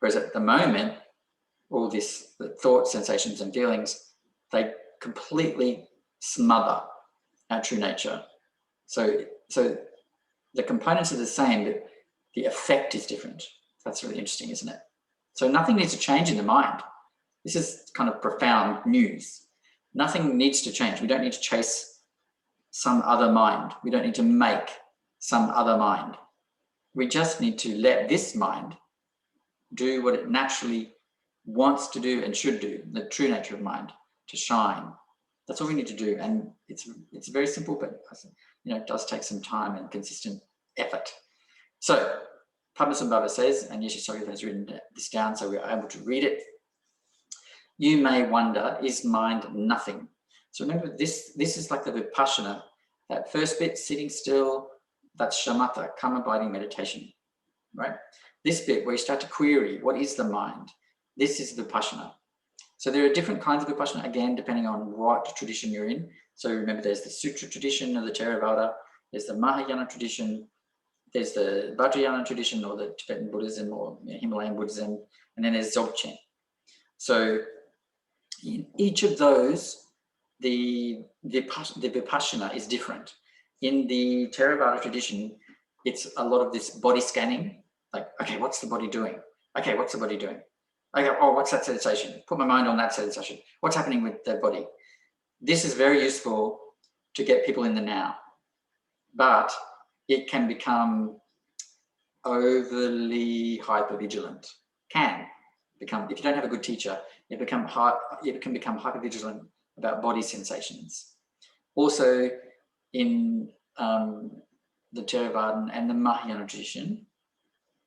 Whereas at the moment, all this, the thoughts, sensations and feelings, they completely smother our true nature. So the components are the same, but the effect is different. That's really interesting, isn't it? So nothing needs to change in the mind. This is kind of profound news. Nothing needs to change. We don't need to chase some other mind. We don't need to make some other mind. We just need to let this mind do what it naturally wants to do and should do, the true nature of mind, to shine. That's all we need to do. And it's very simple, but you know, it does take some time and consistent effort. So Padmasambhava says, and Yeshe Tsogyal has written this down so we are able to read it. You may wonder, is mind nothing? So remember, this is like the Vipassana. That first bit, sitting still, that's shamatha, calm abiding meditation, right? This bit where you start to query, what is the mind? This is Vipassana. So there are different kinds of Vipassana, again, depending on what tradition you're in. So remember, there's the Sutra tradition of the Theravada, there's the Mahayana tradition, there's the Vajrayana tradition or the Tibetan Buddhism or Himalayan Buddhism, and then there's Dzogchen. So in each of those, the Vipassana is different. In the Theravada tradition, it's a lot of this body scanning, like, okay, what's the body doing? Okay, what's the body doing? Okay, oh, what's that sensation? Put my mind on that sensation. What's happening with the body? This is very useful to get people in the now, but it can become overly hypervigilant. Can become, if you don't have a good teacher, it can become hypervigilant about body sensations. Also, in the Theravada and the Mahayana tradition,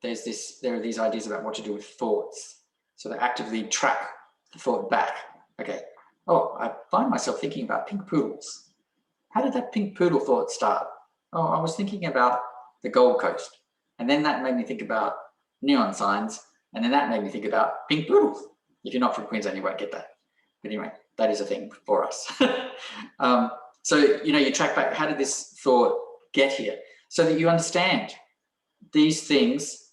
there are these ideas about what to do with thoughts. So they actively track the thought back. Okay, oh, I find myself thinking about pink poodles. How did that pink poodle thought start? Oh, I was thinking about the Gold Coast. And then that made me think about neon signs. And then that made me think about pink poodles. If you're not from Queensland, you won't get that. But anyway, that is a thing for us. So, you know, you track back, how did this thought get here? So that you understand these things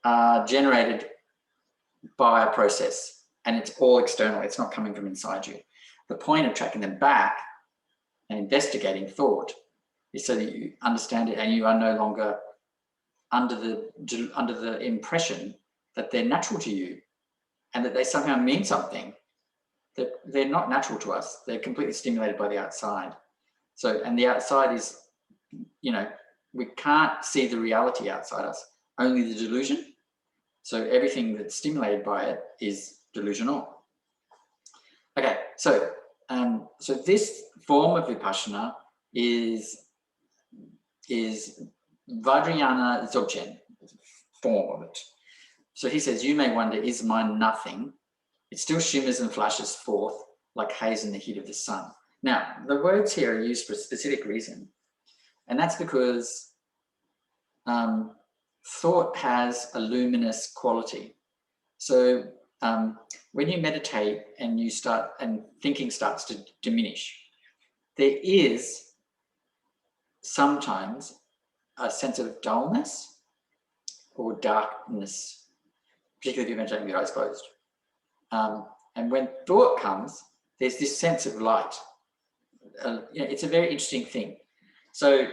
are generated by a process, and it's all external. It's not coming from inside you. The point of tracking them back and investigating thought is so that you understand it and you are no longer under the impression that they're natural to you and that they somehow mean something. That they're not natural to us. They're completely stimulated by the outside. So, and the outside is, you know, we can't see the reality outside us, only the delusion. So everything that's stimulated by it is delusional. so this form of vipassana is Vajrayana Dzogchen, form of it. So he says, you may wonder, is mind nothing? It still shimmers and flashes forth like haze in the heat of the sun. Now, the words here are used for a specific reason, and that's because thought has a luminous quality. So when you meditate and you start, and thinking starts to diminish, there is sometimes a sense of dullness or darkness, particularly if you're meditating with your eyes closed. And when thought comes, there's this sense of light. It's a very interesting thing. So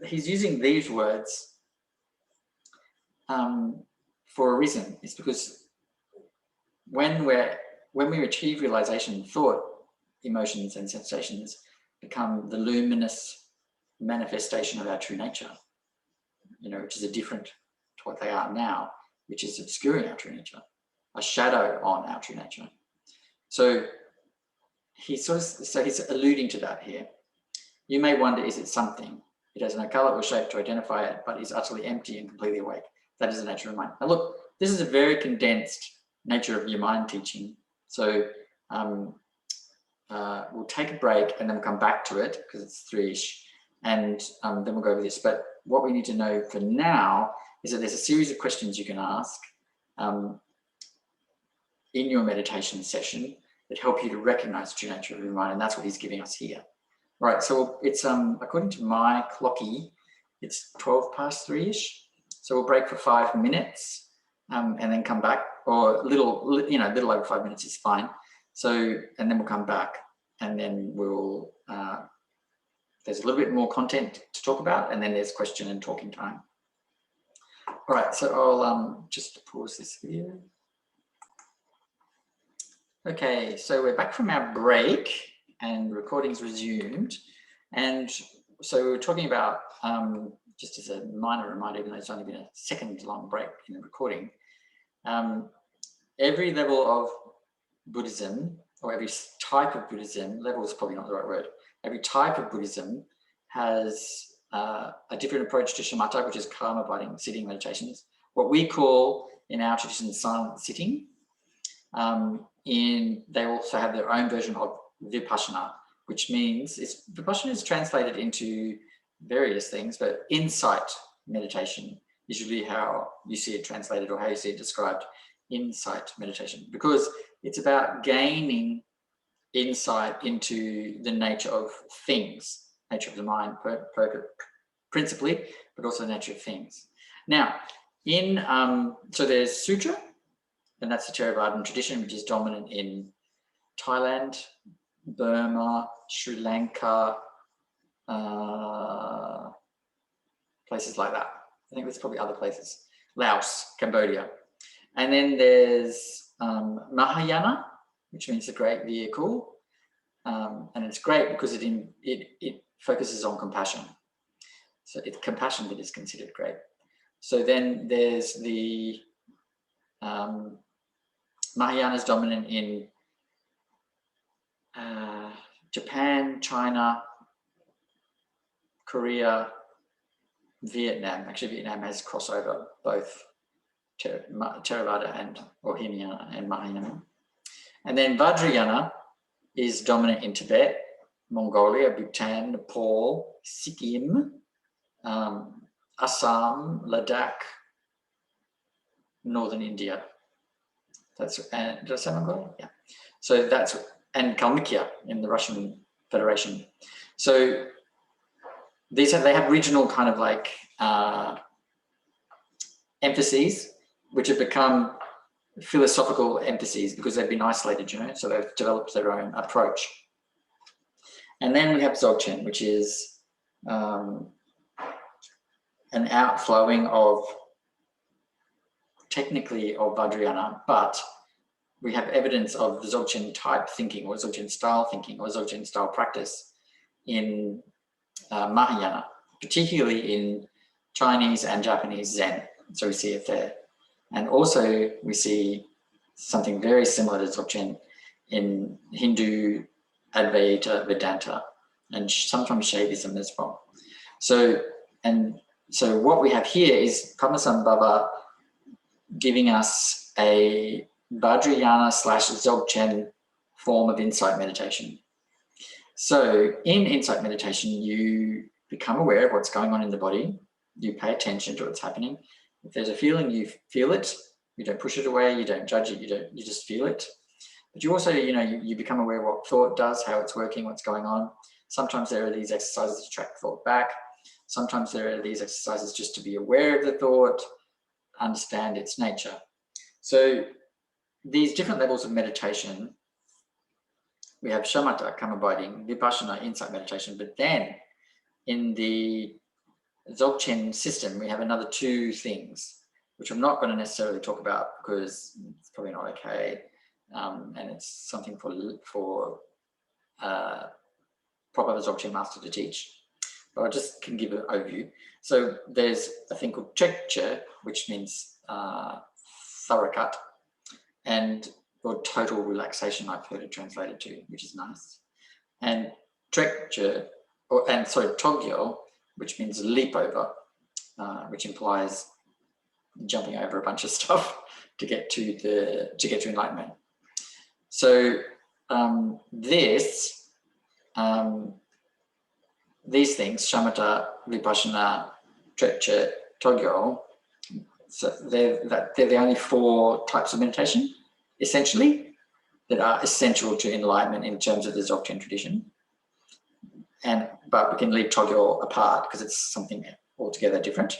he's using these words for a reason. It's because when we achieve realization, thought, emotions and sensations become the luminous manifestation of our true nature, which is different to what they are now, which is obscuring our true nature, a shadow on our true nature. So he's alluding to that here. You may wonder, is it something? It has no color or shape to identify it, but is utterly empty and completely awake. That is the nature of mind. Now look, this is a very condensed nature of your mind teaching. So we'll take a break and then we'll come back to it because it's 3-ish, and then we'll go over this. But what we need to know for now is that there's a series of questions you can ask in your meditation session that help you to recognize the true nature of your mind, and that's what he's giving us here. Right, so it's according to my clocky, it's 3:12-ish. So we'll break for 5 minutes and then come back, or little over 5 minutes is fine. So, and then we'll come back, and then we'll, there's a little bit more content to talk about, and then there's question and talking time. All right, so I'll just pause this video. Okay, so we're back from our break and recording's resumed. And so we were talking about, just as a minor reminder, even though it's only been a second-long break in the recording, every level of Buddhism, or every type of Buddhism, level is probably not the right word, every type of Buddhism has a different approach to shamatha, which is calm abiding sitting meditations, what we call in our tradition silent sitting. They also have their own version of vipassana, which means vipassana is translated into various things, but insight meditation is usually how you see it translated, or how you see it described, insight meditation, because it's about gaining insight into the nature of things, nature of the mind principally, but also the nature of things. Now, so there's sutra, and that's the Theravadan tradition, which is dominant in Thailand, Burma, Sri Lanka, places like that. I think there's probably other places. Laos, Cambodia. And then there's Mahayana, which means the great vehicle. And it's great because it focuses on compassion. So it's compassion that is considered great. So then there's the Mahayana is dominant in Japan, China, Korea, Vietnam. Actually, Vietnam has crossover both Theravada or Hinayana and Mahayana. And then Vajrayana is dominant in Tibet, Mongolia, Bhutan, Nepal, Sikkim, Assam, Ladakh, northern India. Did I say Mongolia? Yeah. So and Kalmykia in the Russian Federation. So they have regional kind of like emphases, which have become philosophical emphases because they've been isolated, so they've developed their own approach. And then we have Dzogchen, which is an outflowing of technically of Vajrayana, but we have evidence of the Dzogchen type thinking, or Dzogchen style thinking, or Dzogchen style practice in Mahayana, particularly in Chinese and Japanese Zen. So we see it there. And also we see something very similar to Dzogchen in Hindu Advaita Vedanta, and sometimes Shaivism as well. So what we have here is Padmasambhava giving us a Vajrayana / Dzogchen form of insight meditation. So in insight meditation, you become aware of what's going on in the body. You pay attention to what's happening. If there's a feeling, you feel it. You don't push it away. You don't judge it. You just feel it. But you also, you become aware of what thought does, how it's working, what's going on. Sometimes there are these exercises to track thought back. Sometimes there are these exercises just to be aware of the thought, understand its nature. So these different levels of meditation, we have shamatha, calm abiding, vipassana, insight meditation, but then in the Dzogchen system, we have another two things, which I'm not going to necessarily talk about because it's probably not okay, and it's something for proper Dzogchen master to teach. But I just can give an overview. So there's a thing called trekche, which means thorough cut, and or total relaxation, I've heard it translated to, which is nice. And trekche, Tsogyal, which means leap over, which implies jumping over a bunch of stuff to get to enlightenment. So these things, shamatha, vipassana, trekche, Tsogyal, so they're the only four types of meditation, essentially, that are essential to enlightenment in terms of the Dzogchen tradition. But we can leave Tsogyal apart because it's something altogether different.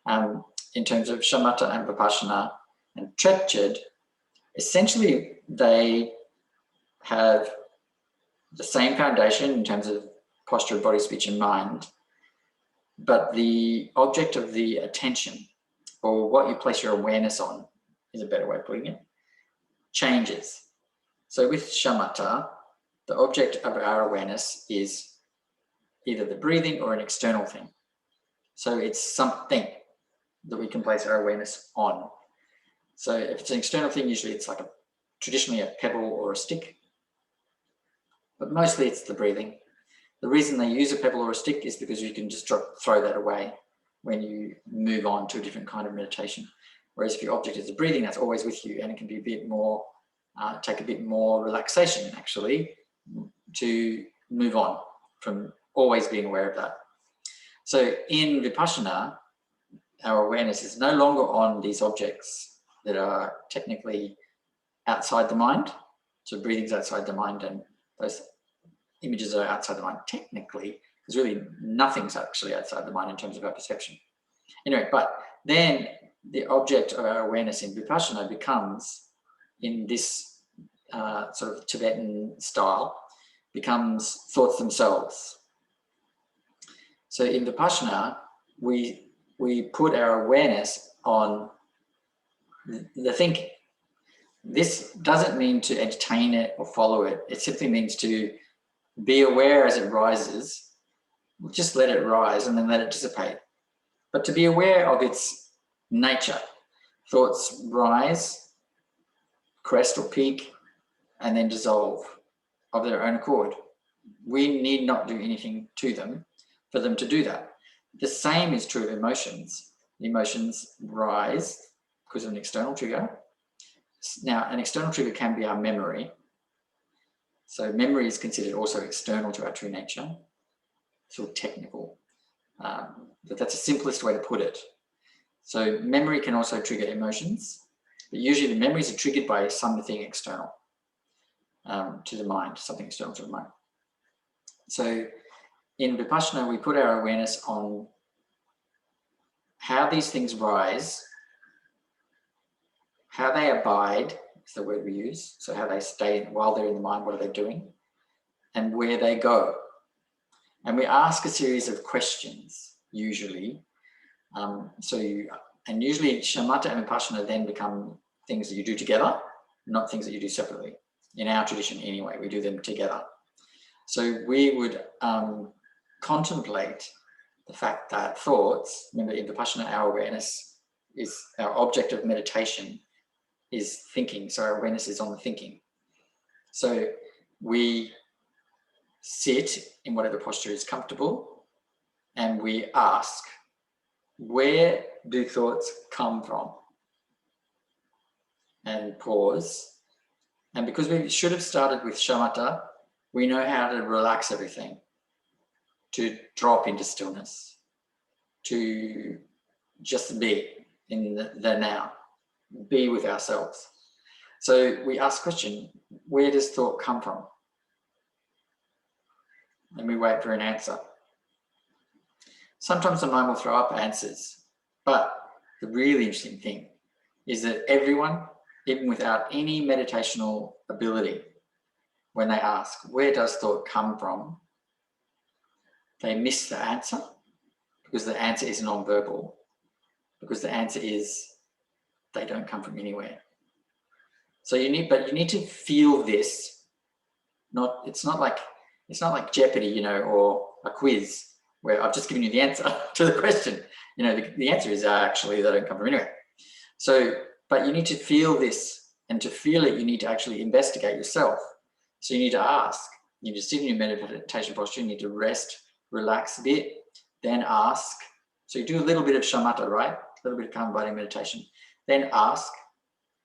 In terms of shamatha and vipassana and trekche, essentially they have the same foundation in terms of posture of body, speech, and mind, but the object of the attention, or what you place your awareness on, is a better way of putting it, changes. So with shamatha, the object of our awareness is either the breathing or an external thing. So it's something that we can place our awareness on. So if it's an external thing, usually it's like traditionally a pebble or a stick, but mostly it's the breathing. The reason they use a pebble or a stick is because you can just throw that away when you move on to a different kind of meditation. Whereas if your object is the breathing, that's always with you, and it can be a bit more, take a bit more relaxation actually to move on from always being aware of that. So in vipassana, our awareness is no longer on these objects that are technically outside the mind. So breathing's outside the mind, and those images are outside the mind technically, because really nothing's actually outside the mind in terms of our perception. Anyway, but then the object of our awareness in vipassana becomes, in this sort of Tibetan style, becomes thoughts themselves. So in vipassana, we put our awareness on the thinking. This doesn't mean to entertain it or follow it. It simply means to be aware as it rises, just let it rise and then let it dissipate. But to be aware of its nature. Thoughts rise, crest or peak, and then dissolve of their own accord. We need not do anything to them for them to do that. The same is true of emotions. The emotions rise because of an external trigger. Now, an external trigger can be our memory. So memory is considered also external to our true nature. It's sort of technical, but that's the simplest way to put it. So memory can also trigger emotions, but usually the memories are triggered by something external to the mind, something external to the mind. So in vipassana, we put our awareness on how these things rise, how they abide, is the word we use. So how they stay while they're in the mind, what are they doing, and where they go. And we ask a series of questions, usually. And usually shamatha and vipassana then become things that you do together, not things that you do separately. In our tradition anyway, we do them together. So we would contemplate the fact that thoughts, remember in vipassana, our awareness is, our object of meditation is thinking. So our awareness is on the thinking. So we sit in whatever posture is comfortable and we ask, where do thoughts come from? And pause. And because we should have started with shamatha, we know how to relax everything, to drop into stillness, to just be in the now, be with ourselves. So we ask the question, where does thought come from? And we wait for an answer. Sometimes the mind will throw up answers, but the really interesting thing is that everyone, even without any meditational ability, when they ask, where does thought come from? They miss the answer because the answer is non-verbal, because the answer is they don't come from anywhere. So you need to feel this. It's not like Jeopardy, you know, or a quiz where I've just given you the answer to the question. You know, the answer is actually they don't come from anywhere. So, but you need to feel this, and to feel it, you need to actually investigate yourself. So you need to ask, you need to sit in your meditation posture, you need to rest, relax a bit, then ask. So you do a little bit of shamatha, right? A little bit of calm body meditation. Then ask,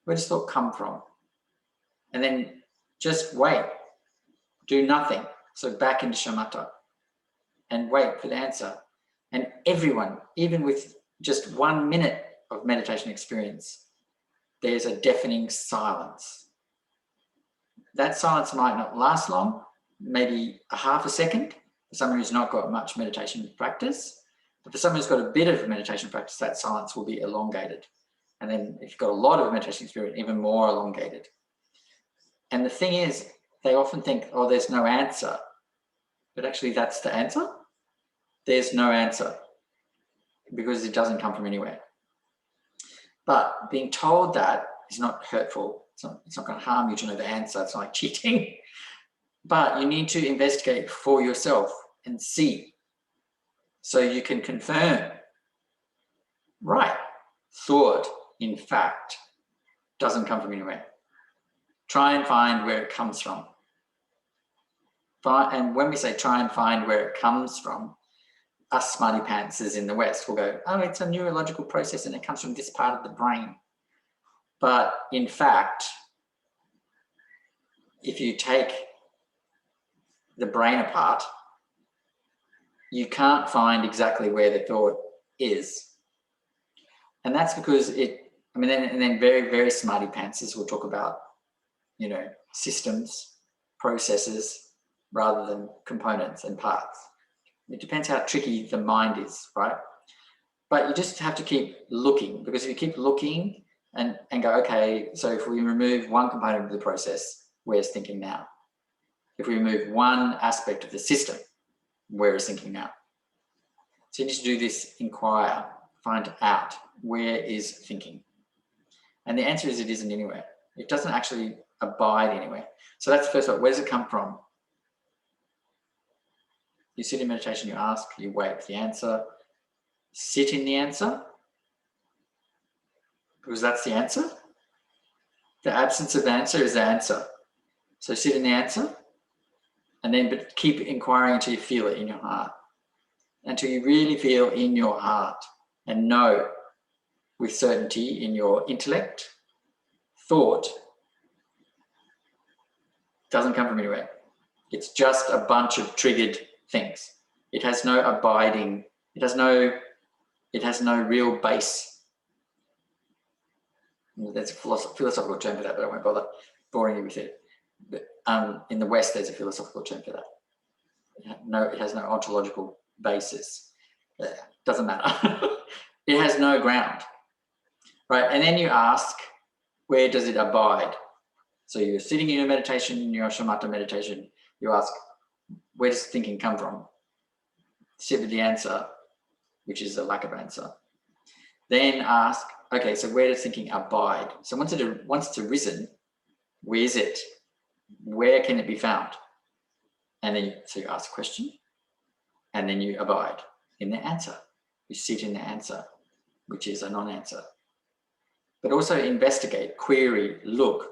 where does thought come from? And then just wait, do nothing. So back into shamatha and wait for the answer. And everyone, even with just 1 minute of meditation experience, there's a deafening silence. That silence might not last long, maybe a half a second for someone who's not got much meditation practice. But for someone who's got a bit of meditation practice, that silence will be elongated. And then if you've got a lot of meditation experience, even more elongated. And the thing is, they often think, oh, there's no answer. But actually that's the answer. There's no answer because it doesn't come from anywhere. But being told that is not hurtful. It's not going to harm you to know the answer. It's not like cheating. But you need to investigate for yourself and see, so you can confirm, right, thought, in fact, doesn't come from anywhere. Try and find where it comes from. And when we say try and find where it comes from, us smarty pantsers in the West will go, oh, it's a neurological process and it comes from this part of the brain. But in fact, if you take the brain apart, you can't find exactly where the thought is. And that's because and then very, very smarty pantsers will talk about, you know, systems, processes, rather than components and parts. It depends how tricky the mind is, right? But you just have to keep looking, because if you keep looking and go, okay, so if we remove one component of the process, where's thinking now? If we remove one aspect of the system, where is thinking now? So you need to do this, inquire, find out, where is thinking? And the answer is it isn't anywhere. It doesn't actually abide anywhere. So that's the first one. Where does it come from? You sit in meditation, you ask, you wait for the answer, sit in the answer, because that's the answer. The absence of answer is the answer. So sit in the answer, and then but keep inquiring until you feel it in your heart, until you really feel in your heart and know with certainty in your intellect, thought doesn't come from anywhere. It's just a bunch of triggered things. It has no abiding, it has no real base. There's a philosophical term for that, but I won't bother boring you with it. But in the West, there's a philosophical term for that. It has no ontological basis. Doesn't matter. It has no ground, right? And then you ask, where does it abide? So you're sitting in your meditation, in your shamatha meditation, you ask, where does thinking come from? Sit with the answer, which is a lack of answer. Then ask, okay, so where does thinking abide? So once it's arisen, where is it? Where can it be found? And then so you ask a question, and then you abide in the answer. You sit in the answer, which is a non-answer. But also investigate, query, look,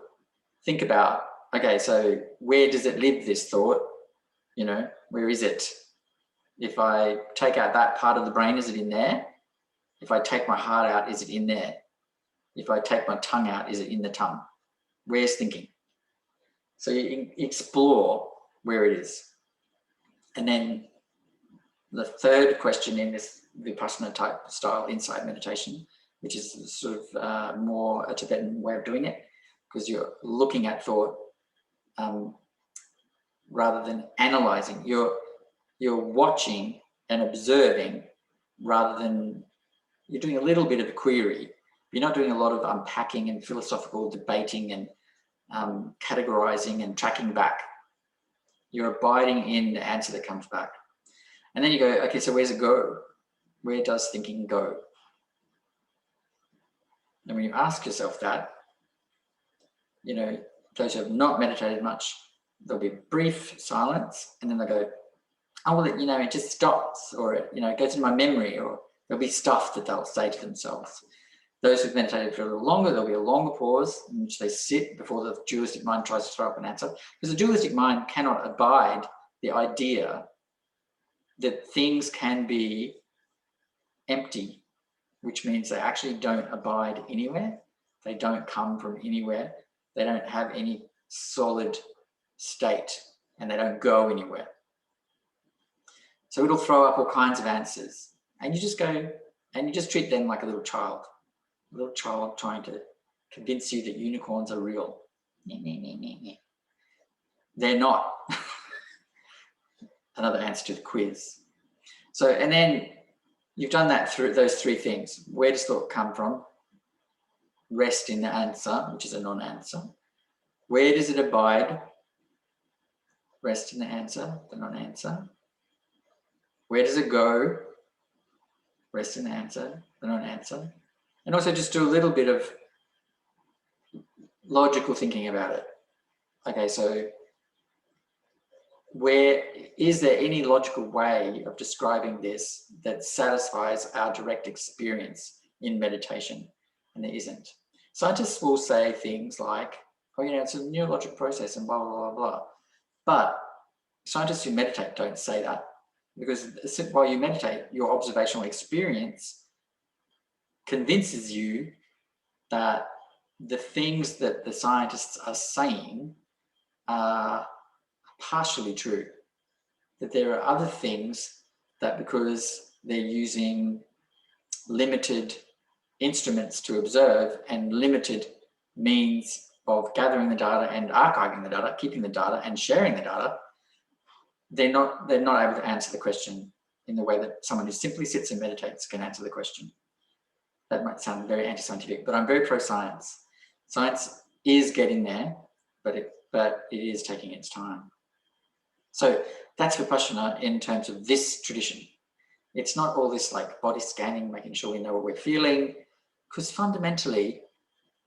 think about okay, so where does it live, this thought? You know, where is it? If I take out that part of the brain, is it in there? If I take my heart out, is it in there? If I take my tongue out, is it in the tongue? Where's thinking? So you explore where it is. And then the third question in this Vipassana type style insight meditation, which is sort of more a Tibetan way of doing it, because you're looking at thought rather than analyzing. You're watching and observing rather than, you're doing a little bit of a query. You're not doing a lot of unpacking and philosophical debating and categorizing and tracking back. You're abiding in the answer that comes back. And then you go, okay, so where's it go? Where does thinking go? And when you ask yourself that, you know, those who have not meditated much, there'll be brief silence, and then they'll go, oh, well, you know, it just stops, or, you know, it goes into my memory, or there'll be stuff that they'll say to themselves. Those who've meditated for a little longer, there'll be a longer pause in which they sit before the dualistic mind tries to throw up an answer, because the dualistic mind cannot abide the idea that things can be empty, which means they actually don't abide anywhere. They don't come from anywhere. They don't have any solid state, and they don't go anywhere. So it'll throw up all kinds of answers, and you just go and you just treat them like a little child trying to convince you that unicorns are real. They're not. Another answer to the quiz. So, and then you've done that through those three things. Where does thought come from? Rest in the answer, which is a non-answer. Where does it abide? Rest in the answer, the non-answer. Where does it go? Rest in the answer, the non-answer. And also just do a little bit of logical thinking about it. Okay, so where is there any logical way of describing this that satisfies our direct experience in meditation? And there isn't. Scientists will say things like, oh, you know, it's a neurological process and blah, blah, blah, blah. But scientists who meditate don't say that, because while you meditate, your observational experience convinces you that the things that the scientists are saying are partially true, that there are other things that, because they're using limited instruments to observe and limited means of gathering the data and archiving the data, keeping the data and sharing the data, they're not able to answer the question in the way that someone who simply sits and meditates can answer the question. That might sound very anti-scientific, but I'm very pro-science. Science is getting there, but it is taking its time. So that's Vipassana in terms of this tradition. It's not all this like body scanning, making sure we know what we're feeling, because fundamentally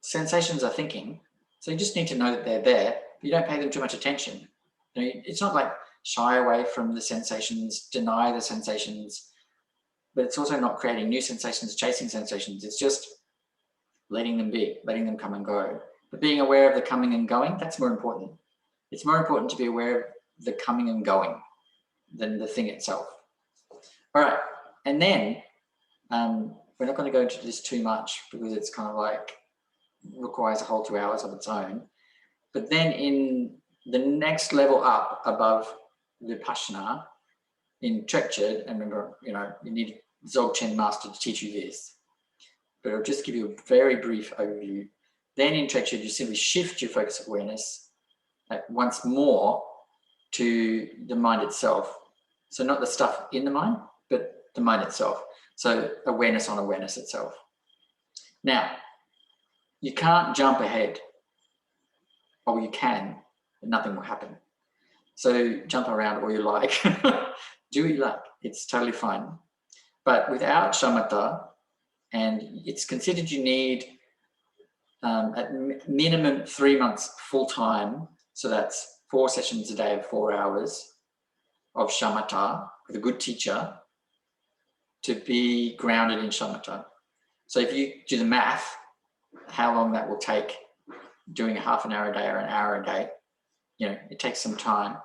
sensations are thinking. So you just need to know that they're there, but you don't pay them too much attention. You know, it's not like shy away from the sensations, deny the sensations, but it's also not creating new sensations, chasing sensations. It's just letting them be, letting them come and go. But being aware of the coming and going, that's more important. It's more important to be aware of the coming and going than the thing itself. All right, and then we're not going to go into this too much because it's kind of like requires a whole 2 hours of its own. But then in the next level up above Vipassana in Trekchad, and remember, you know, you need Dzogchen master to teach you this, but I'll just give you a very brief overview. Then in Trekchad, you simply shift your focus of awareness once more to the mind itself. So not the stuff in the mind, but the mind itself. So awareness on awareness itself. Now, you can't jump ahead, or you can, but nothing will happen. So jump around all you like, do what you like, it's totally fine. But without shamatha, and it's considered you need at minimum 3 months full time, so that's 4 sessions a day of 4 hours of shamatha with a good teacher to be grounded in shamatha. So if you do the math, how long that will take doing a half an hour a day or an hour a day, it takes some time.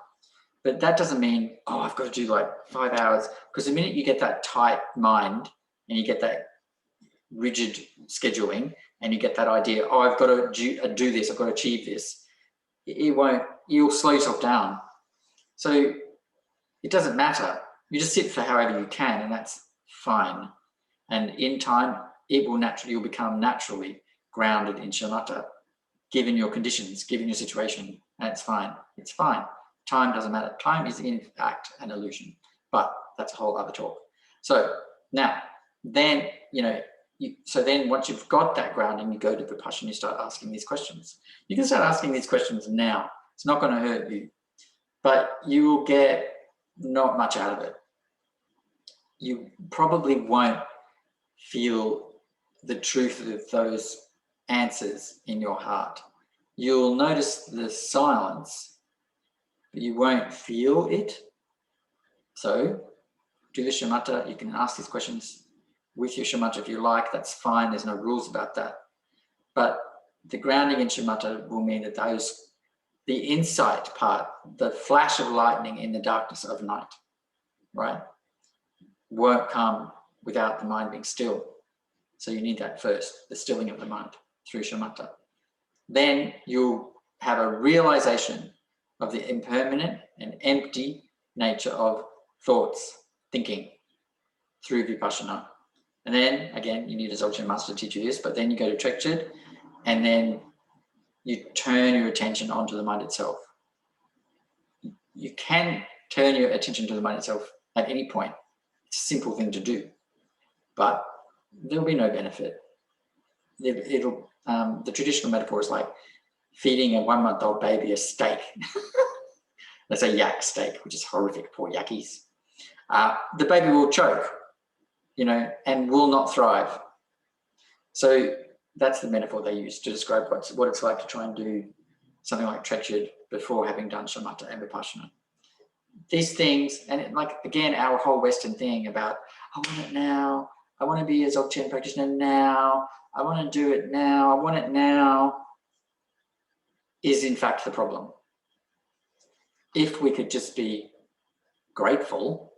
But that doesn't mean, I've got to do like 5 hours, because the minute you get that tight mind and you get that rigid scheduling and you get that idea, I've got to do this, I've got to achieve this, you'll slow yourself down. So it doesn't matter. You just sit for however you can, and that's fine. And in time, you'll become naturally grounded in shamatha, given your conditions, given your situation, and it's fine. It's fine. Time doesn't matter. Time is in fact an illusion, but that's a whole other talk. So now, then, then once you've got that grounding, you go to Vipassana, you start asking these questions. You can start asking these questions now. It's not going to hurt you, but you will get not much out of it. You probably won't feel the truth of those answers in your heart. You'll notice the silence, but you won't feel it. So do the shamatha. You can ask these questions with your shamatha if you like. That's fine. There's no rules about that. But the grounding in shamatha will mean that the insight part, the flash of lightning in the darkness of night, right, won't come without the mind being still. So you need that first, the stilling of the mind through shamatha. Then you'll have a realization of the impermanent and empty nature of thoughts, thinking, through Vipassana. And then, again, you need a Dzogchen master to teach you this, but then you go to Trekchid, and then you turn your attention onto the mind itself. You can turn your attention to the mind itself at any point. It's a simple thing to do, but there'll be no benefit. The traditional metaphor is like feeding a 1-month-old baby a steak. Let's say yak steak, which is horrific, poor yakkies. The baby will choke, and will not thrive. So that's the metaphor they use to describe what it's like to try and do something like Trekchid before having done shamatha and Vipassana. These things, and again, our whole Western thing about, I want it now, I want to be a Dzogchen practitioner now, I want to do it now, I want it now, is in fact the problem. If we could just be grateful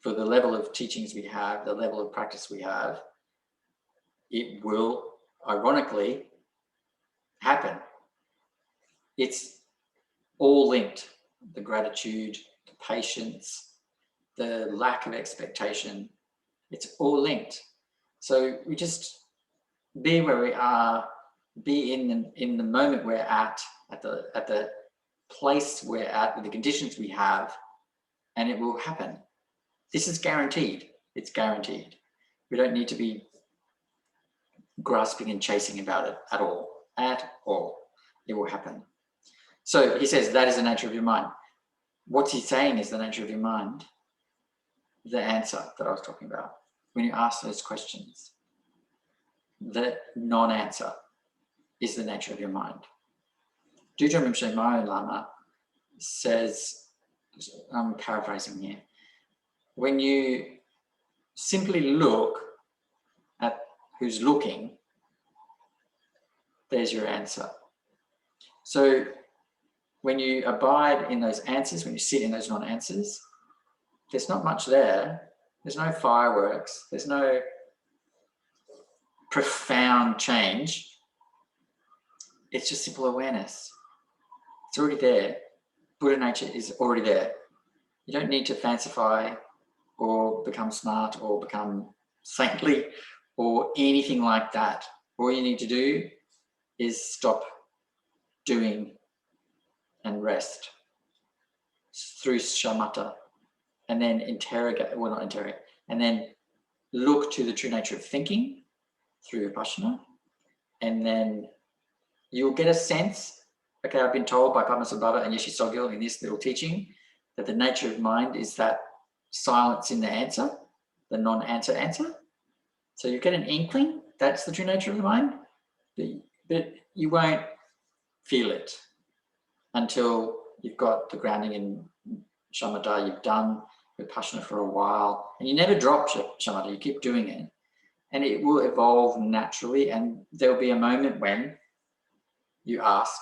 for the level of teachings we have, the level of practice we have, it will ironically happen. It's all linked. The gratitude, the patience, the lack of expectation, it's all linked. So we just be where we are, be in the moment we're at the place we're at, with the conditions we have, and it will happen. This is guaranteed. It's guaranteed. We don't need to be grasping and chasing about it at all. At all. It will happen. So he says that is the nature of your mind. What's he saying is the nature of your mind? The answer that I was talking about. When you ask those questions, the non-answer is the nature of your mind. Dudjom Rinpoche Mayo Lama says, I'm paraphrasing here, when you simply look at who's looking, there's your answer. So when you abide in those answers, when you sit in those non-answers, there's not much there. There's no fireworks. There's no profound change. It's just simple awareness. It's already there. Buddha nature is already there. You don't need to fancify or become smart or become saintly or anything like that. All you need to do is stop doing and rest through shamatha, and then and then look to the true nature of thinking through Vipassana, and then you'll get a sense, okay, I've been told by Padmasambhava and Yeshe Tsogyal in this little teaching that the nature of mind is that silence in the answer, the non-answer answer. So you get an inkling, that's the true nature of the mind, but you won't feel it until you've got the grounding in shamatha, you've done Vipassana for a while, and you never drop shamatha, you keep doing it, and it will evolve naturally, and there'll be a moment when you ask,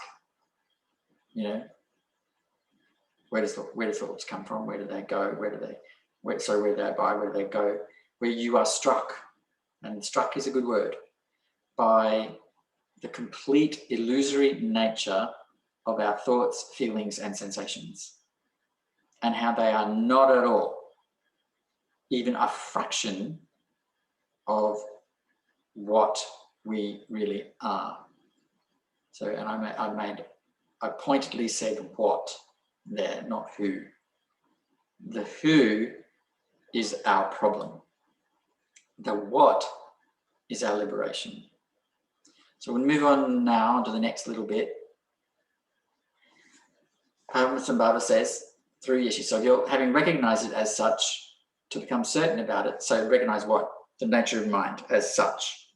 You know, where do thoughts come from? Where do they go? Where do they abide? Where do they go? Where you are struck, and struck is a good word, by the complete illusory nature of our thoughts, feelings, and sensations, and how they are not at all even a fraction of what we really are. So, and I pointedly said what there, not who. The who is our problem. The what is our liberation. So we'll move on now to the next little bit. Padmasambhava says, through Yeshe Tsogyal, having recognized it as such, to become certain about it. So recognize what? The nature of mind as such.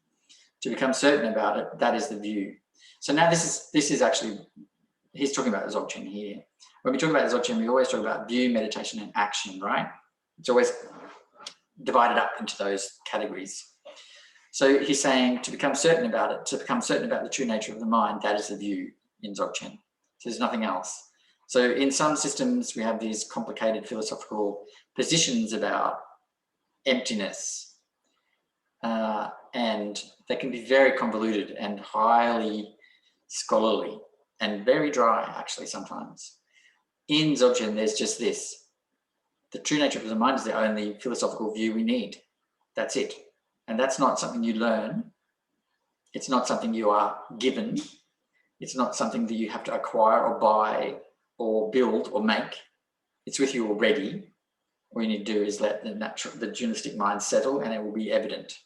To become certain about it, that is the view. So now this is actually, he's talking about the Dzogchen here. When we talk about the Dzogchen, we always talk about view, meditation, and action, right? It's always divided up into those categories. So he's saying to become certain about it, to become certain about the true nature of the mind, that is the view in Dzogchen. So there's nothing else. So in some systems, we have these complicated philosophical positions about emptiness, and they can be very convoluted and highly scholarly and very dry, actually, sometimes. In Dzogchen, there's just this. The true nature of the mind is the only philosophical view we need. That's it. And that's not something you learn. It's not something you are given. It's not something that you have to acquire or buy or build or make. It's with you already. All you need to do is let the dualistic mind settle, and it will be evident.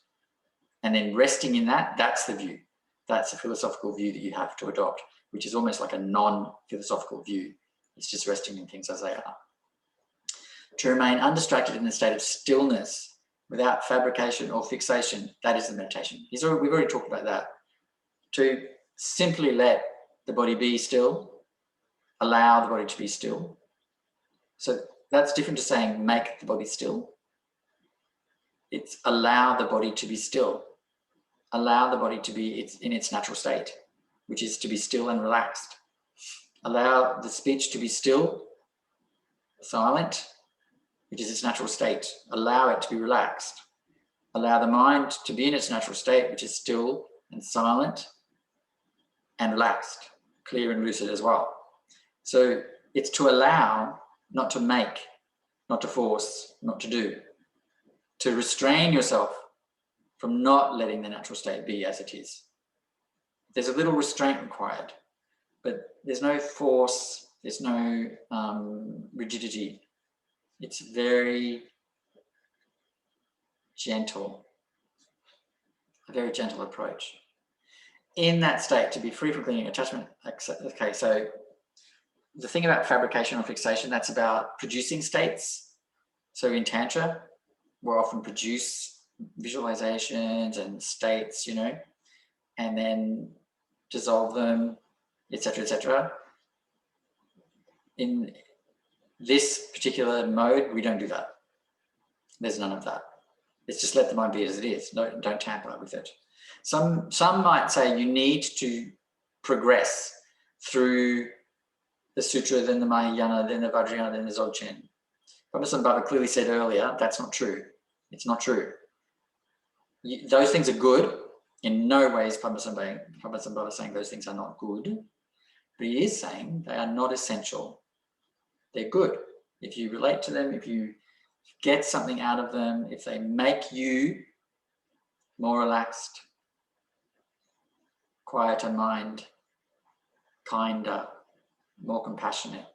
And then resting in that, that's the view. That's a philosophical view that you have to adopt, which is almost like a non-philosophical view. It's just resting in things as they are. To remain undistracted in a state of stillness without fabrication or fixation, that is the meditation. We've already talked about that. To simply let the body be still, allow the body to be still. So that's different to saying make the body still. It's allow the body to be still. Allow the body to be in its natural state, which is to be still and relaxed. Allow the speech to be still, silent, which is its natural state. Allow it to be relaxed. Allow the mind to be in its natural state, which is still and silent and relaxed, clear and lucid as well. So it's to allow, not to make, not to force, not to do. To restrain yourself from not letting the natural state be as it is. There's a little restraint required, but there's no force, there's no rigidity. It's very gentle, a very gentle approach. In that state, to be free from clinging attachment, okay, so the thing about fabrication or fixation, that's about producing states. So in Tantra, we'll often produce visualizations and states, you know, and then dissolve them, etc., etc. In this particular mode, we don't do that. There's none of that. It's just let the mind be as it is. Don't tamper with it. Some might say you need to progress through the Sutra, then the Mahayana, then the Vajrayana, then the Dzogchen. Padmasambhava clearly said earlier, that's not true. It's not true. Those things are good. In no way is Padmasambhava saying those things are not good. But he is saying they are not essential. They're good. If you relate to them, if you get something out of them, if they make you more relaxed, quieter mind, kinder, more compassionate,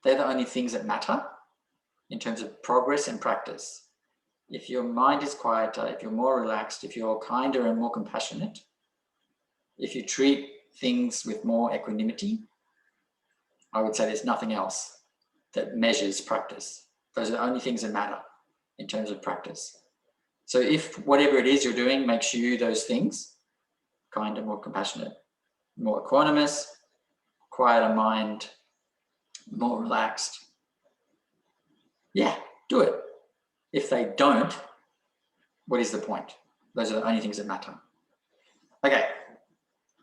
they're the only things that matter in terms of progress and practice. If your mind is quieter, if you're more relaxed, if you're kinder and more compassionate, if you treat things with more equanimity, I would say there's nothing else that measures practice. Those are the only things that matter in terms of practice. So if whatever it is you're doing makes you those things, kinder, more compassionate, more equanimous, quieter mind, more relaxed, yeah, do it. If they don't, what is the point? Those are the only things that matter. Okay,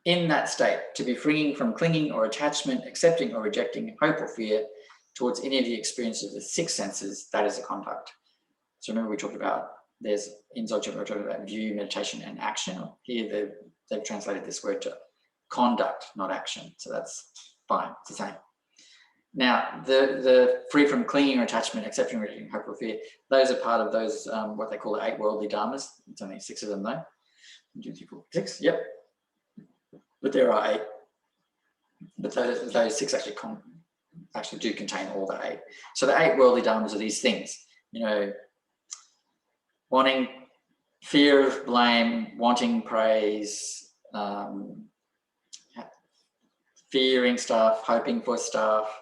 In that state, to be freeing from clinging or attachment, accepting or rejecting hope or fear towards any of the experiences of the six senses, that is a conduct. So remember we talked about, there's in Dzogchen we're talking about view, meditation and action. Here they've translated this word to conduct, not action. So that's fine, it's the same. Now, the free from clinging or attachment, accepting or rejecting hope or fear, those are part of those, what they call the 8 worldly dharmas. It's only 6 of them though. 1, 2, 3, 4, 6, yep. But there are 8. But those 6 actually do contain all the 8. So the 8 worldly dharmas are these things, you know, wanting, fear of blame, wanting praise, fearing stuff, hoping for stuff,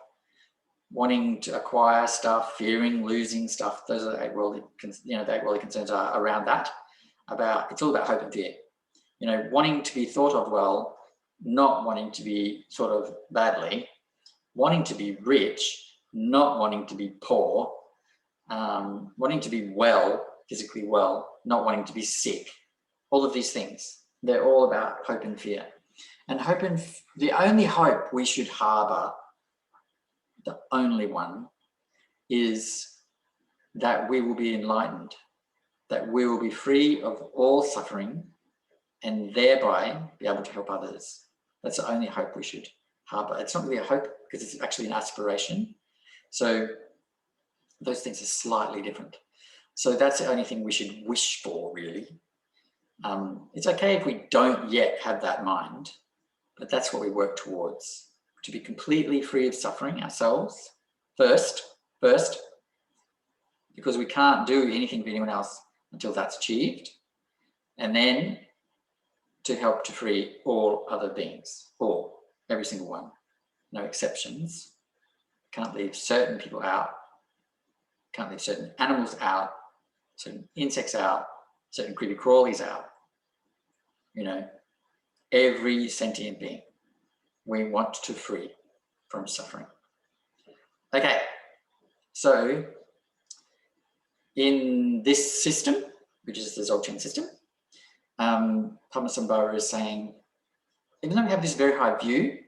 wanting to acquire stuff, fearing losing stuff. Those are the 8 worldly, the 8 worldly concerns are around that. It's all about hope and fear. You know, wanting to be thought of well, not wanting to be sort of badly, wanting to be rich, not wanting to be poor, wanting to be well, physically well, not wanting to be sick. All of these things, they're all about hope and fear. And the only hope we should harbour, the only one, is that we will be enlightened, that we will be free of all suffering and thereby be able to help others. That's the only hope we should harbour. It's not really a hope because it's actually an aspiration. So those things are slightly different. So that's the only thing we should wish for, really. It's okay if we don't yet have that mind, but that's what we work towards, to be completely free of suffering ourselves first, because we can't do anything for anyone else until that's achieved, and then to help to free all other beings, every single one, no exceptions. Can't leave certain people out, can't leave certain animals out, certain insects out, certain creepy crawlies out. You know, every sentient being we want to free from suffering. Okay, so in this system, which is the Dzogchen system, Padmasambhava is saying, even though we have this very high view,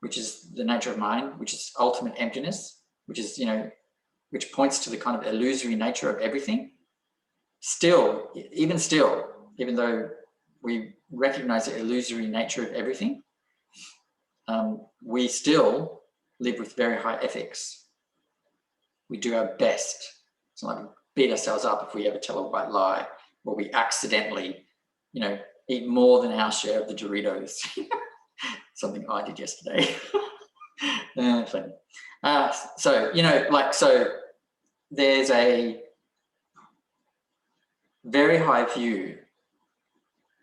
which is the nature of mind, which is ultimate emptiness, which is, you know, which points to the kind of illusory nature of everything, even though we recognize the illusory nature of everything, we still live with very high ethics. We do our best. It's not like we beat ourselves up if we ever tell a white lie, or we accidentally, you know, eat more than our share of the Doritos. Something I did yesterday. Funny. So, you know, so there's a very high view,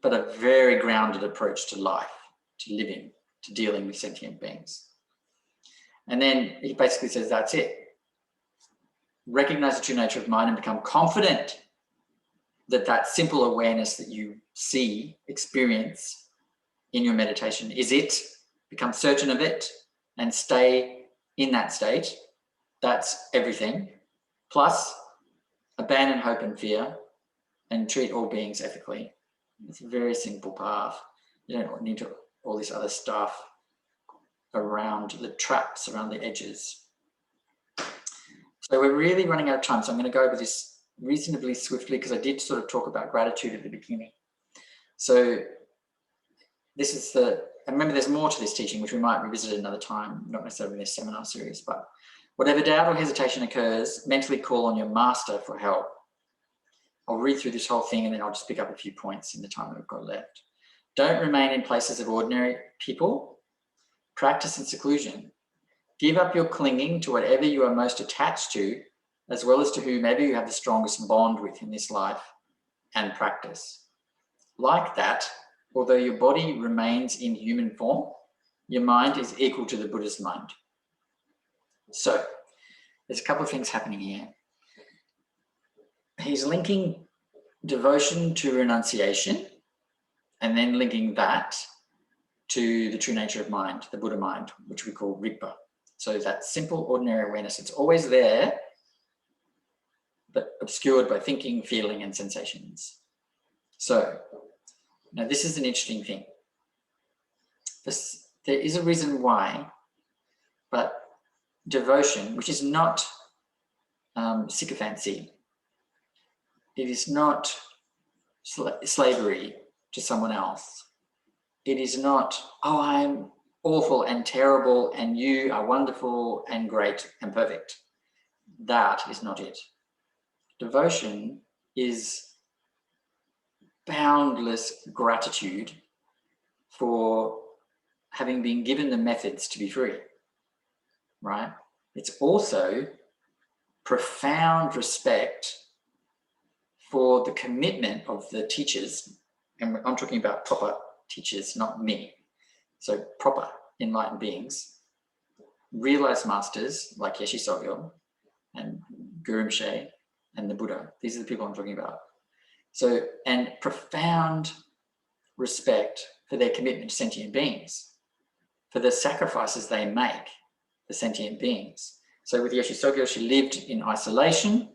but a very grounded approach to life, to living, to dealing with sentient beings. And then he basically says, that's it. Recognize the true nature of mind and become confident that that simple awareness that you see, experience in your meditation is it. Become certain of it and stay in that state. That's everything. Plus, abandon hope and fear and treat all beings ethically. It's a very simple path. You don't need all this other stuff around the traps, around the edges. So we're really running out of time. So I'm going to go over this reasonably swiftly because I did sort of talk about gratitude at the beginning. So this is and remember there's more to this teaching, which we might revisit another time, not necessarily in this seminar series, but whatever doubt or hesitation occurs, mentally call on your master for help. I'll read through this whole thing and then I'll just pick up a few points in the time that we've got left. Don't remain in places of ordinary people. Practice in seclusion. Give up your clinging to whatever you are most attached to, as well as to whomever you have the strongest bond with in this life, and practice. Like that, although your body remains in human form, your mind is equal to the Buddhist mind. So there's a couple of things happening here. He's linking devotion to renunciation and then linking that to the true nature of mind, the Buddha mind, which we call Rigpa. So that simple, ordinary awareness, it's always there, but obscured by thinking, feeling, and sensations. So now this is an interesting thing. there is a reason why, but devotion, which is not sycophancy, it is not slavery to someone else. It is not, oh, I'm awful and terrible and you are wonderful and great and perfect. That is not it. Devotion is boundless gratitude for having been given the methods to be free, right? It's also profound respect for the commitment of the teachers, and I'm talking about proper teachers, not me. So proper enlightened beings, realized masters like Yeshe Tsogyal and Guru Rinpoche and the Buddha. These are the people I'm talking about. So, and profound respect for their commitment to sentient beings, for the sacrifices they make for sentient beings. So with Yeshe Tsogyal, she lived in isolation,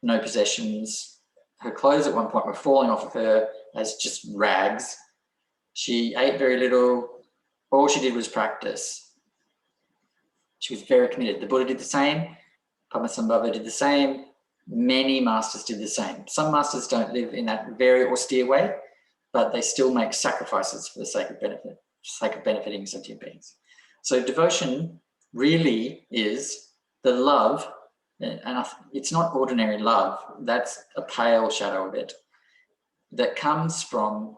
no possessions. Her clothes at one point were falling off of her as just rags. She ate very little. All she did was practice. She was very committed. The Buddha did the same. Padmasambhava did the same. Many masters did the same. Some masters don't live in that very austere way, but they still make sacrifices for the sake of benefiting sentient beings. So devotion really is the love, and it's not ordinary love. That's a pale shadow of it. That comes from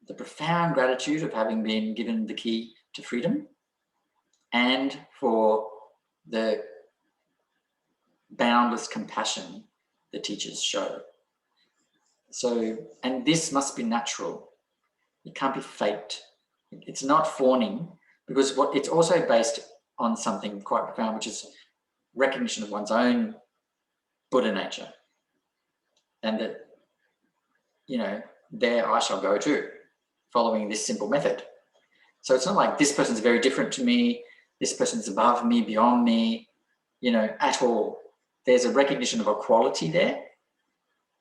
the profound gratitude of having been given the key to freedom, and for the boundless compassion the teachers show. So, and this must be natural. It can't be faked. It's not fawning, because it's also based on something quite profound, which is recognition of one's own Buddha nature. And that, you know, there I shall go too, following this simple method. So it's not like this person's very different to me, this person's above me, beyond me, you know, at all. There's a recognition of a quality there,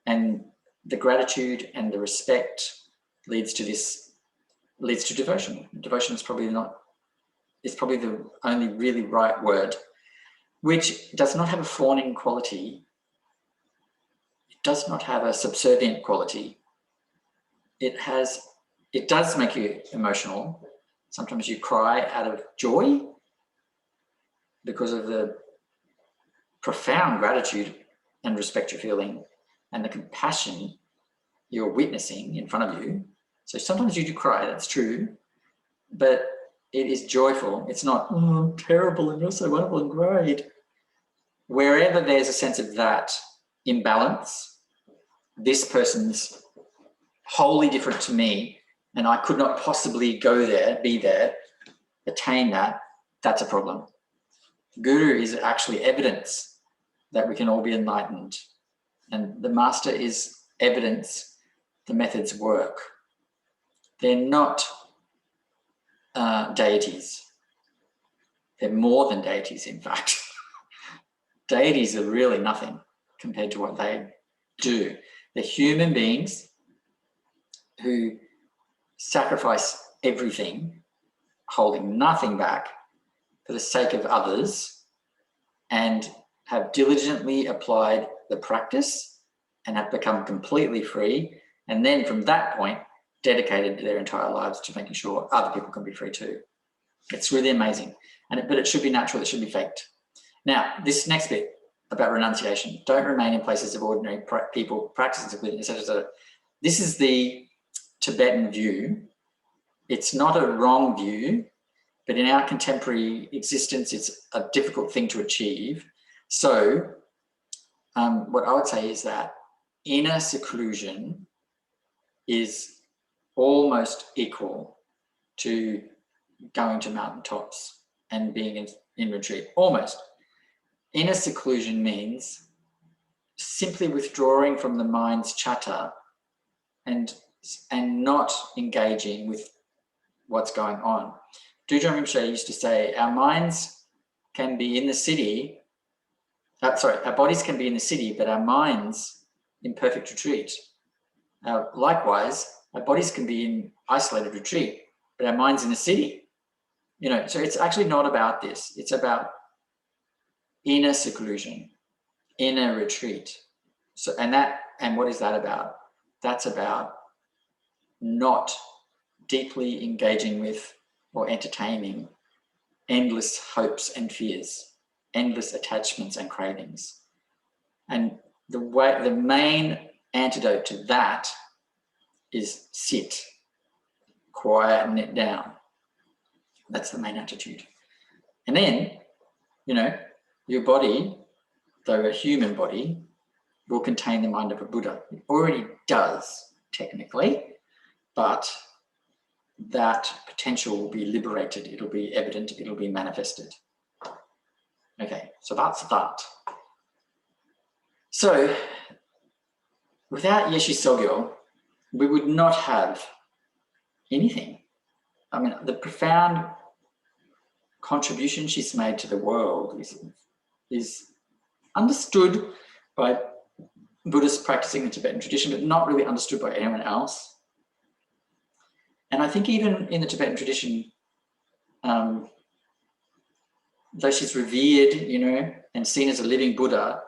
and the gratitude and the respect leads to devotion. Devotion is probably the only really right word, which does not have a fawning quality. It does not have a subservient quality. It does make you emotional. Sometimes you cry out of joy because of the profound gratitude and respect you're feeling and the compassion you're witnessing in front of you. So sometimes you do cry, that's true, but it is joyful. It's not, oh, I'm terrible and you're so wonderful and great. Wherever there's a sense of that imbalance, this person's wholly different to me and I could not possibly go there, be there, attain that, that's a problem. Guru is actually evidence that we can all be enlightened, and the master is evidence the methods work. They're not deities. They're more than deities, in fact. Deities are really nothing compared to what they do. They're human beings who sacrifice everything, holding nothing back for the sake of others, and have diligently applied the practice and have become completely free, and then from that point dedicated their entire lives to making sure other people can be free too. It's really amazing, but it should be natural, it should be faked. Now, this next bit about renunciation, don't remain in places of ordinary people, practicing seclusion, etc., etc. This is the Tibetan view. It's not a wrong view, but in our contemporary existence, it's a difficult thing to achieve. So what I would say is that inner seclusion is almost equal to going to mountaintops and being in retreat, almost. Inner seclusion means simply withdrawing from the mind's chatter and not engaging with what's going on. Dujang Rinpoche used to say, our minds can be in the city, our bodies can be in the city, but our minds in perfect retreat. Likewise, our bodies can be in isolated retreat, but our mind's in the city. You know, so it's actually not about this. It's about inner seclusion, inner retreat. So, and what is that about? That's about not deeply engaging with or entertaining endless hopes and fears, endless attachments and cravings. And the main antidote to that is sit, quieten it down. That's the main attitude. And then, you know, your body, though a human body, will contain the mind of a Buddha. It already does, technically, but that potential will be liberated. It'll be evident. It'll be manifested. Okay, so that's that. So without Yeshe Tsogyal, we would not have anything. I mean, the profound contribution she's made to the world is understood by Buddhists practicing the Tibetan tradition, but not really understood by anyone else. And I think even in the Tibetan tradition, though she's revered, you know, and seen as a living Buddha,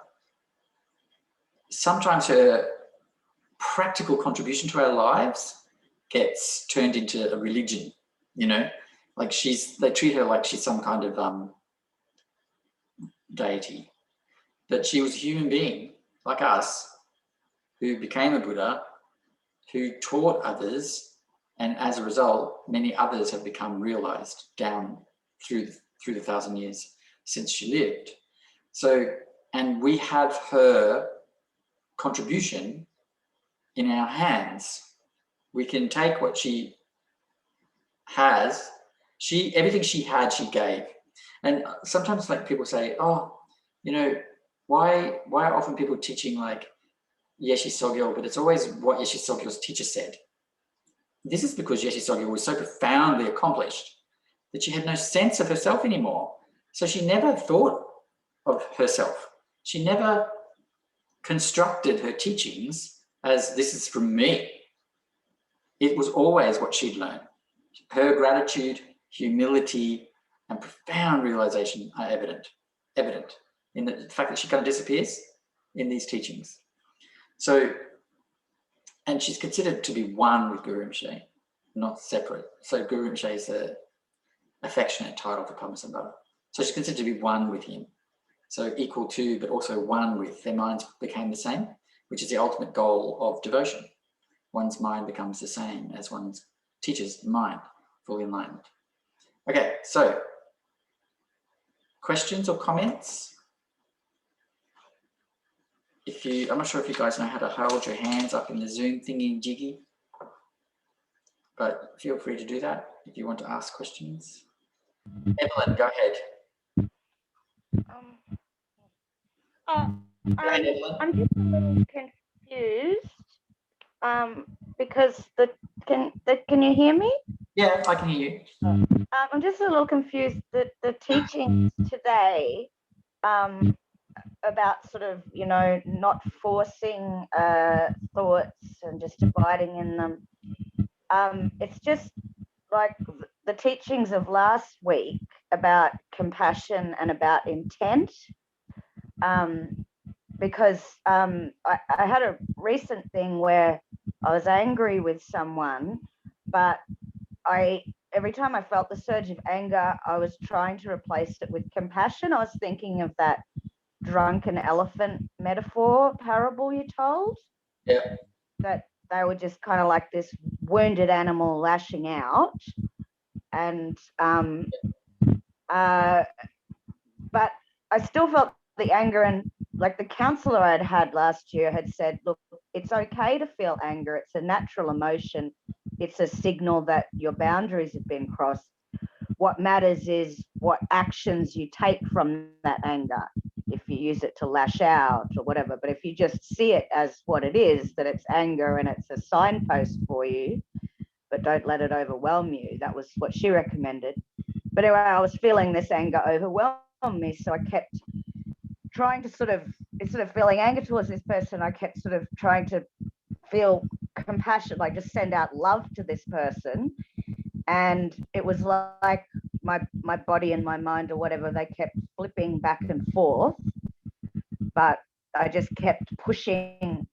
sometimes her practical contribution to our lives gets turned into a religion, you know, like they treat her like she's some kind of deity. But she was a human being like us who became a Buddha, who taught others, and as a result, many others have become realized down through the 1,000 years since she lived. So, and we have her contribution in our hands. We can take what she has, everything she had, she gave. And sometimes like people say, oh, you know, why are often people teaching like Yeshe Tsogyal, but it's always what Yeshe Tsogyal's teacher said. This is because Yeshe Tsogyal was so profoundly accomplished that she had no sense of herself anymore. So she never thought of herself. She never constructed her teachings as this is from me. It was always what she'd learned. Her gratitude, humility, and profound realization are evident in the fact that she kind of disappears in these teachings. So, and she's considered to be one with Guru Rinpoche, not separate. So Guru Rinpoche is an affectionate title for Padmasambhava. So she's considered to be one with him. So equal to, but also one with. Their minds became the same, which is the ultimate goal of devotion. One's mind becomes the same as one's teacher's mind, fully enlightened. Okay, so questions or comments? I'm not sure if you guys know how to hold your hands up in the Zoom thingy jiggy, but feel free to do that if you want to ask questions. Evelyn, go ahead. I'm just a little confused because can you hear me? Yeah, I can hear you. I'm just a little confused that the teachings today about sort of, you know, not forcing thoughts and just abiding in them. It's just like the teachings of last week about compassion and about intent. Because I had a recent thing where I was angry with someone, but every time I felt the surge of anger, I was trying to replace it with compassion. I was thinking of that drunken elephant metaphor parable you told. Yeah. That they were just kind of like this wounded animal lashing out. And but I still felt the anger, and like the counselor I'd had last year had said, look, it's okay to feel anger. It's a natural emotion. It's a signal that your boundaries have been crossed. What matters is what actions you take from that anger. If you use it to lash out or whatever, but if you just see it as what it is, that it's anger and it's a signpost for you, but don't let it overwhelm you. That was what she recommended. But anyway, I was feeling this anger overwhelm me, so I kept trying to instead of feeling anger towards this person, I kept sort of trying to feel compassion, like just send out love to this person. And it was like my body and my mind or whatever, they kept flipping back and forth, but I just kept pushing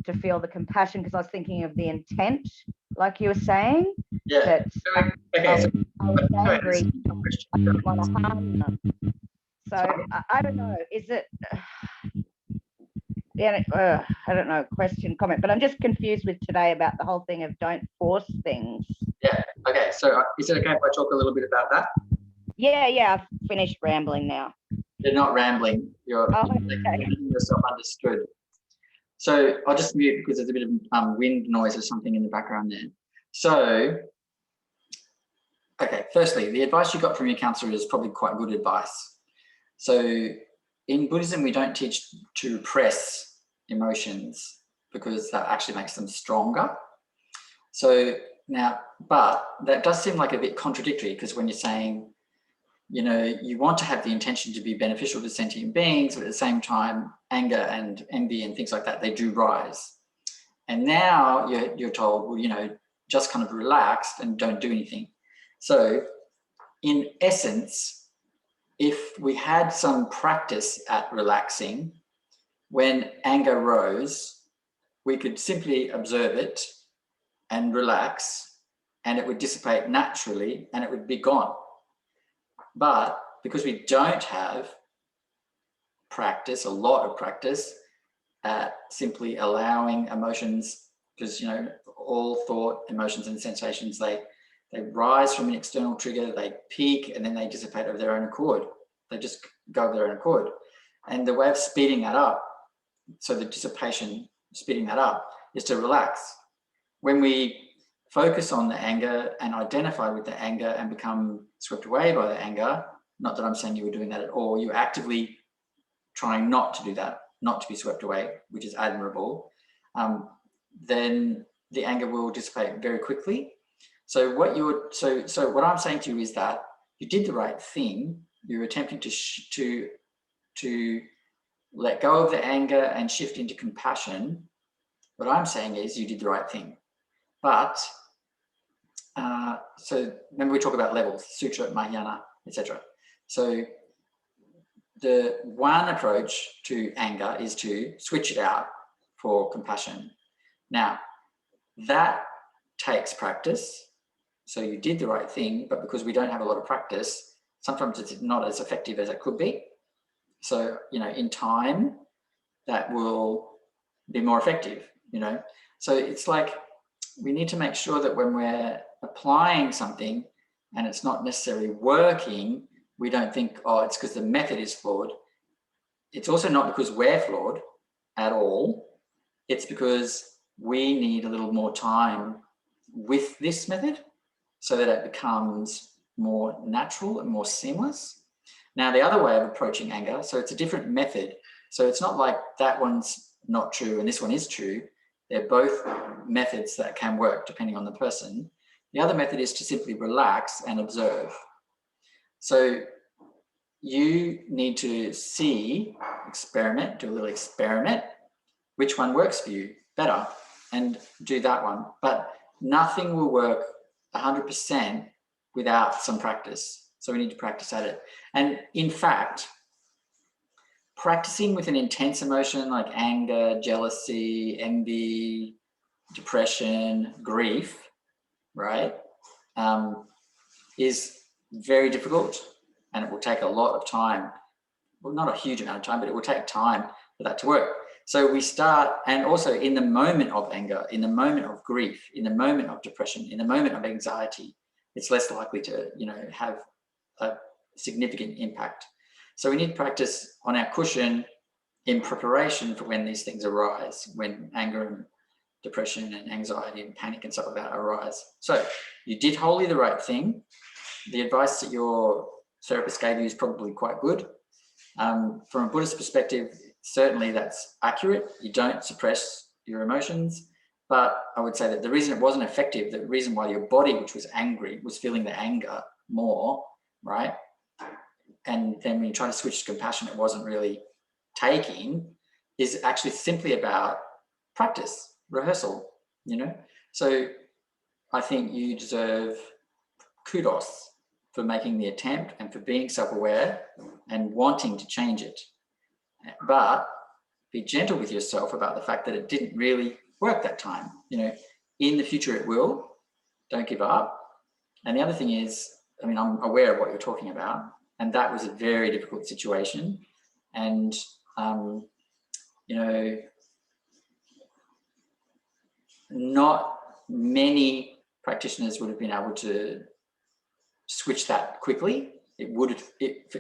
to feel the compassion, because I was thinking of the intent, like you were saying, Yeah. that Okay. So, I was sorry, angry. this is a question. I didn't want to harm them. So I don't know, is it, yeah, I don't know, question, comment, but I'm just confused with today about the whole thing of don't force things. Yeah. Okay. So is it okay if I talk a little bit about that? Yeah, I've finished rambling now. You're not rambling. You're making yourself understood. So I'll just mute because there's a bit of wind noise or something in the background there. So, okay, firstly, the advice you got from your counselor is probably quite good advice. So in Buddhism, we don't teach to repress emotions because that actually makes them stronger. So now, but that does seem like a bit contradictory, because when you're saying, you know, you want to have the intention to be beneficial to sentient beings, but at the same time, anger and envy and things like that, they do rise. And now you're told, well, you know, just kind of relax and don't do anything. So in essence, if we had some practice at relaxing, when anger rose, we could simply observe it and relax, and it would dissipate naturally and it would be gone. But because we don't have practice, a lot of practice at simply allowing emotions, because, you know, all thought, emotions and sensations, they rise from an external trigger, they peak, and then they dissipate of their own accord. They just go of their own accord. And the way of speeding that up, so the dissipation, speeding that up, is to relax. When we focus on the anger and identify with the anger and become swept away by the anger, not that I'm saying you were doing that at all, you're actively trying not to do that, not to be swept away, which is admirable, then the anger will dissipate very quickly. So what what I'm saying to you is that you did the right thing. You're attempting to let go of the anger and shift into compassion. What I'm saying is you did the right thing. But so remember, we talk about levels, sutra, mahayana, etc. So the one approach to anger is to switch it out for compassion. Now, that takes practice. So you did the right thing, but because we don't have a lot of practice, sometimes it's not as effective as it could be. So, you know, in time, that will be more effective, you know. So it's like we need to make sure that when we're applying something and it's not necessarily working, we don't think, oh, it's because the method is flawed. It's also not because we're flawed at all. It's because we need a little more time with this method so that it becomes more natural and more seamless. Now, the other way of approaching anger, so it's a different method. So it's not like that one's not true and this one is true. They're both methods that can work depending on the person. The other method is to simply relax and observe. So you need to experiment, do a little experiment, which one works for you better, and do that one. But nothing will work 100% without some practice. So we need to practice at it. And in fact, practicing with an intense emotion like anger, jealousy, envy, depression, grief, right, is very difficult, and it will take a lot of time. Well, not a huge amount of time, but it will take time for that to work. So we start, and also in the moment of anger, in the moment of grief, in the moment of depression, in the moment of anxiety, it's less likely to, you know, have a significant impact. So we need practice on our cushion in preparation for when these things arise, when anger and depression and anxiety and panic and stuff like that arise. So you did wholly the right thing. The advice that your therapist gave you is probably quite good. From a Buddhist perspective, certainly that's accurate. You don't suppress your emotions. But I would say that the reason it wasn't effective, the reason why your body, which was angry, was feeling the anger more, right? And then when you try to switch to compassion, it wasn't really taking, is actually simply about practice, rehearsal, you know? So I think you deserve kudos for making the attempt and for being self-aware and wanting to change it. But be gentle with yourself about the fact that it didn't really work that time. You know, in the future it will. Don't give up. And the other thing is, I mean, I'm aware of what you're talking about, and that was a very difficult situation. And, you know, not many practitioners would have been able to switch that quickly. It would have,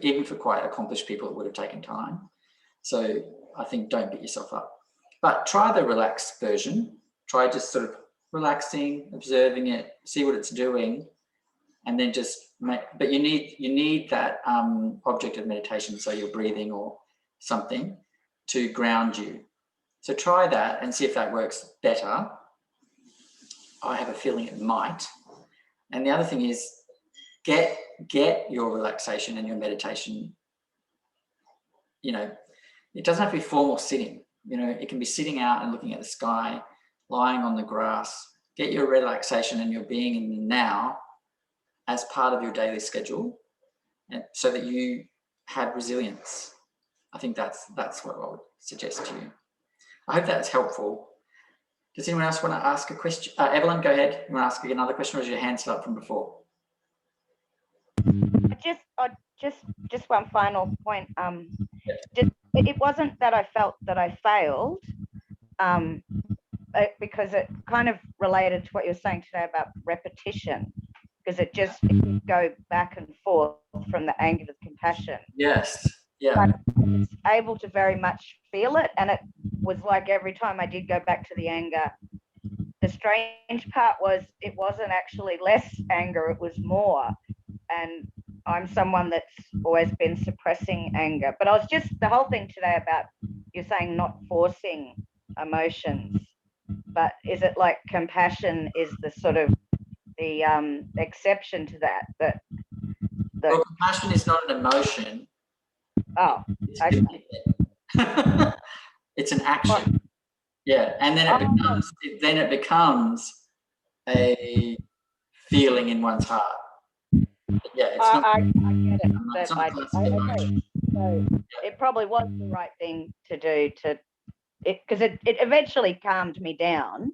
even for quite accomplished people, it would have taken time. So I think don't beat yourself up. But try the relaxed version. Try just sort of relaxing, observing it, see what it's doing, and then just make, but you need that object of meditation, so you're breathing or something to ground you. So try that and see if that works better. I have a feeling it might. And the other thing is get your relaxation and your meditation, you know, it doesn't have to be formal sitting. You know, it can be sitting out and looking at the sky, lying on the grass. Get your relaxation and your being in the now as part of your daily schedule, and so that you have resilience. I think that's what I would suggest to you. I hope that's helpful. Does anyone else want to ask a question? Evelyn, go ahead. You want to ask another question, or is your hand still up from before? Just one final point. It wasn't that I felt that I failed, because it kind of related to what you were saying today about repetition, because it can go back and forth from the anger to the compassion. Yes. Yeah. But I was able to very much feel it, and it was like every time I did go back to the anger, the strange part was it wasn't actually less anger, it was more. And I'm someone that's always been suppressing anger. But I was just, the whole thing today about you're saying not forcing emotions, but is it like compassion is the sort of the exception to that? Well, compassion is not an emotion. Oh, okay. It's an action. Yeah, and then it becomes a feeling in one's heart. Yeah, it's not. I get it. It's not a classic emotion. So it probably was the right thing to do because it eventually calmed me down.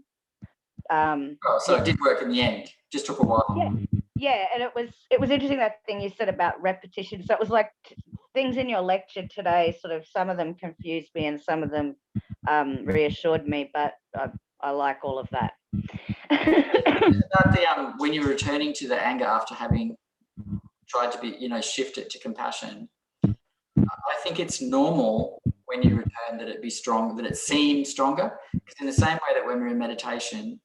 So it did work in the end. Just took a while. Yeah, and it was interesting, that thing you said about repetition. So it was like things in your lecture today, sort of some of them confused me and some of them reassured me, but I like all of that. About when you're returning to the anger after having tried to be, shift it to compassion, I think it's normal when you return that it be strong, that it seems stronger. Because in the same way that when we're in meditation,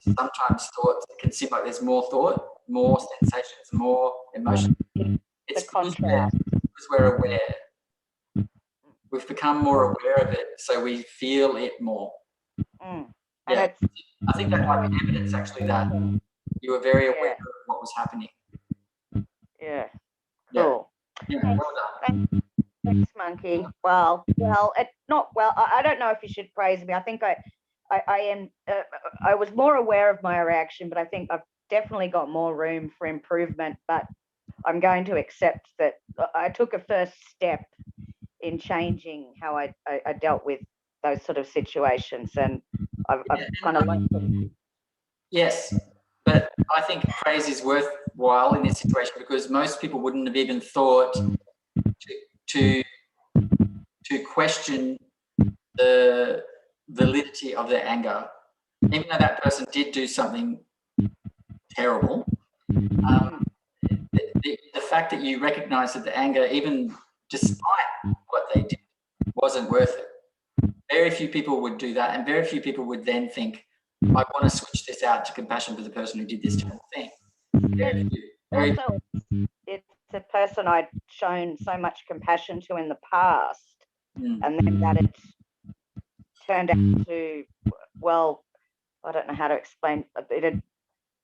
sometimes thoughts, it can seem like there's more thought, more sensations, more emotion. It's because we're aware. We've become more aware of it, so we feel it more. Yeah, I think that might be evidence actually that you were very aware of what was happening. Yeah. Cool. Yeah, well done. Thanks, Monkey. Well, I don't know if you should praise me. I think I was more aware of my reaction, but I think I've definitely got more room for improvement. But I'm going to accept that I took a first step in changing how I dealt with those sort of situations, and I've kind of learned. Yes, but I think praise is worthwhile in this situation, because most people wouldn't have even thought to question the validity of their anger, even though that person did do something terrible. The fact that you recognize that the anger, even despite what they did, wasn't worth it. Very few people would do that, and very few people would then think, I want to switch this out to compassion for the person who did this terrible thing. Also, it's a person I'd shown so much compassion to in the past, and then that it turned out to, well, I don't know how to explain it.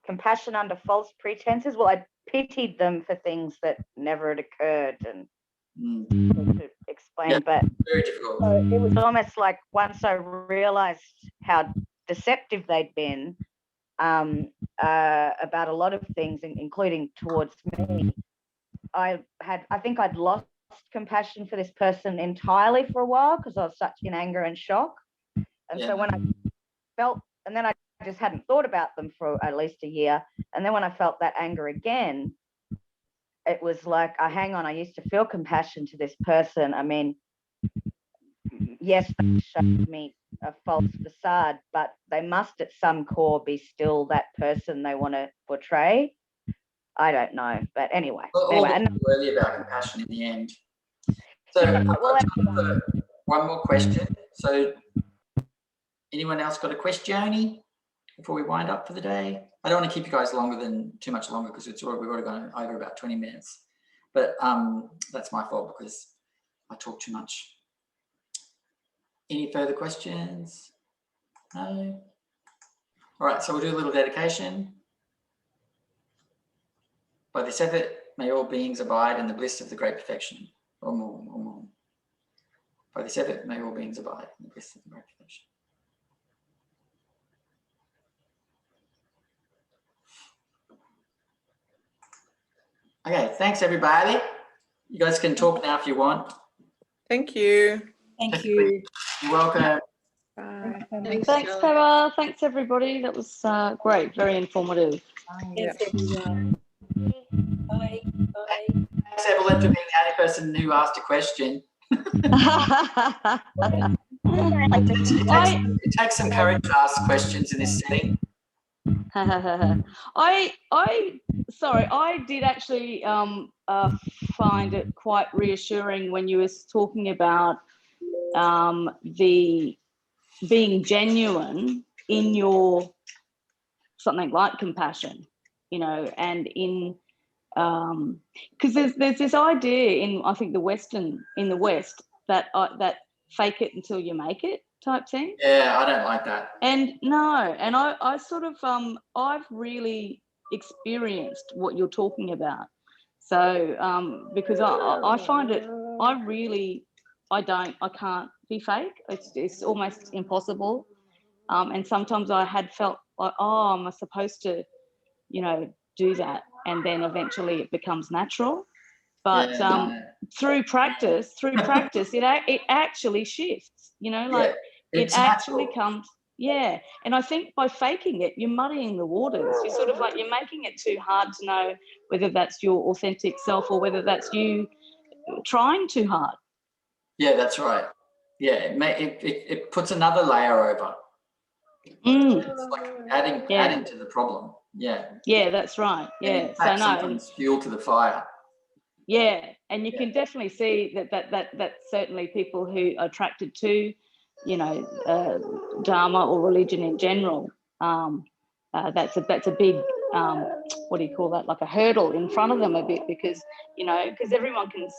Compassion under false pretenses. Well, I pitied them for things that never had occurred, and to explain, but very difficult. So it was almost like once I realized how deceptive they'd been, about a lot of things, including towards me. I think I'd lost compassion for this person entirely for a while because I was such in anger and shock. And so when I felt, and then I just hadn't thought about them for at least a year. And then when I felt that anger again, it was like, hang on, I used to feel compassion to this person. I mean, yes, they showed me a false facade, but they must at some core be still that person they want to portray. I don't know, but anyway. Well, really about compassion in the end. So I've got time for one more question. So anyone else got a question before we wind up for the day? I don't want to keep you guys too much longer because we've already gone over about 20 minutes. But that's my fault because I talk too much. Any further questions? No? All right, so we'll do a little dedication. By this effort, may all beings abide in the bliss of the great perfection. Om, om, om, om. By this effort, may all beings abide in the bliss of the great perfection. Okay, thanks everybody. You guys can talk now if you want. Thank you. Thank you. You're welcome. Bye. Thanks, Pema. Thanks, everybody. That was great, very informative. Thanks, everyone. Bye. Bye. Thanks, Evelyn, for being the only person who asked a question. It takes some courage to ask questions in this setting. I did actually find it quite reassuring when you were talking about the being genuine in your something like compassion, you know, and in because there's this idea in, I think, the West that that fake it until you make it type thing. Yeah, I don't like that. And no, and I sort of I've really experienced what you're talking about. So because I find it, I can't be fake. It's almost impossible. And sometimes I had felt like, oh, am I supposed to, you know, do that? And then eventually it becomes natural. But through practice, it actually shifts, you know, like it actually comes. Yeah. And I think by faking it, you're muddying the waters. You're sort of like, you're making it too hard to know whether that's your authentic self or whether that's you trying too hard. Yeah, that's right. Yeah, it puts another layer over. It's like adding to the problem. Yeah. Yeah, that's right. Yeah. So sometimes fuel to the fire. Yeah, and you can definitely see that certainly people who are attracted to, you know, Dharma or religion in general, that's a big what do you call that? Like a hurdle in front of them a bit, because, you know, because everyone can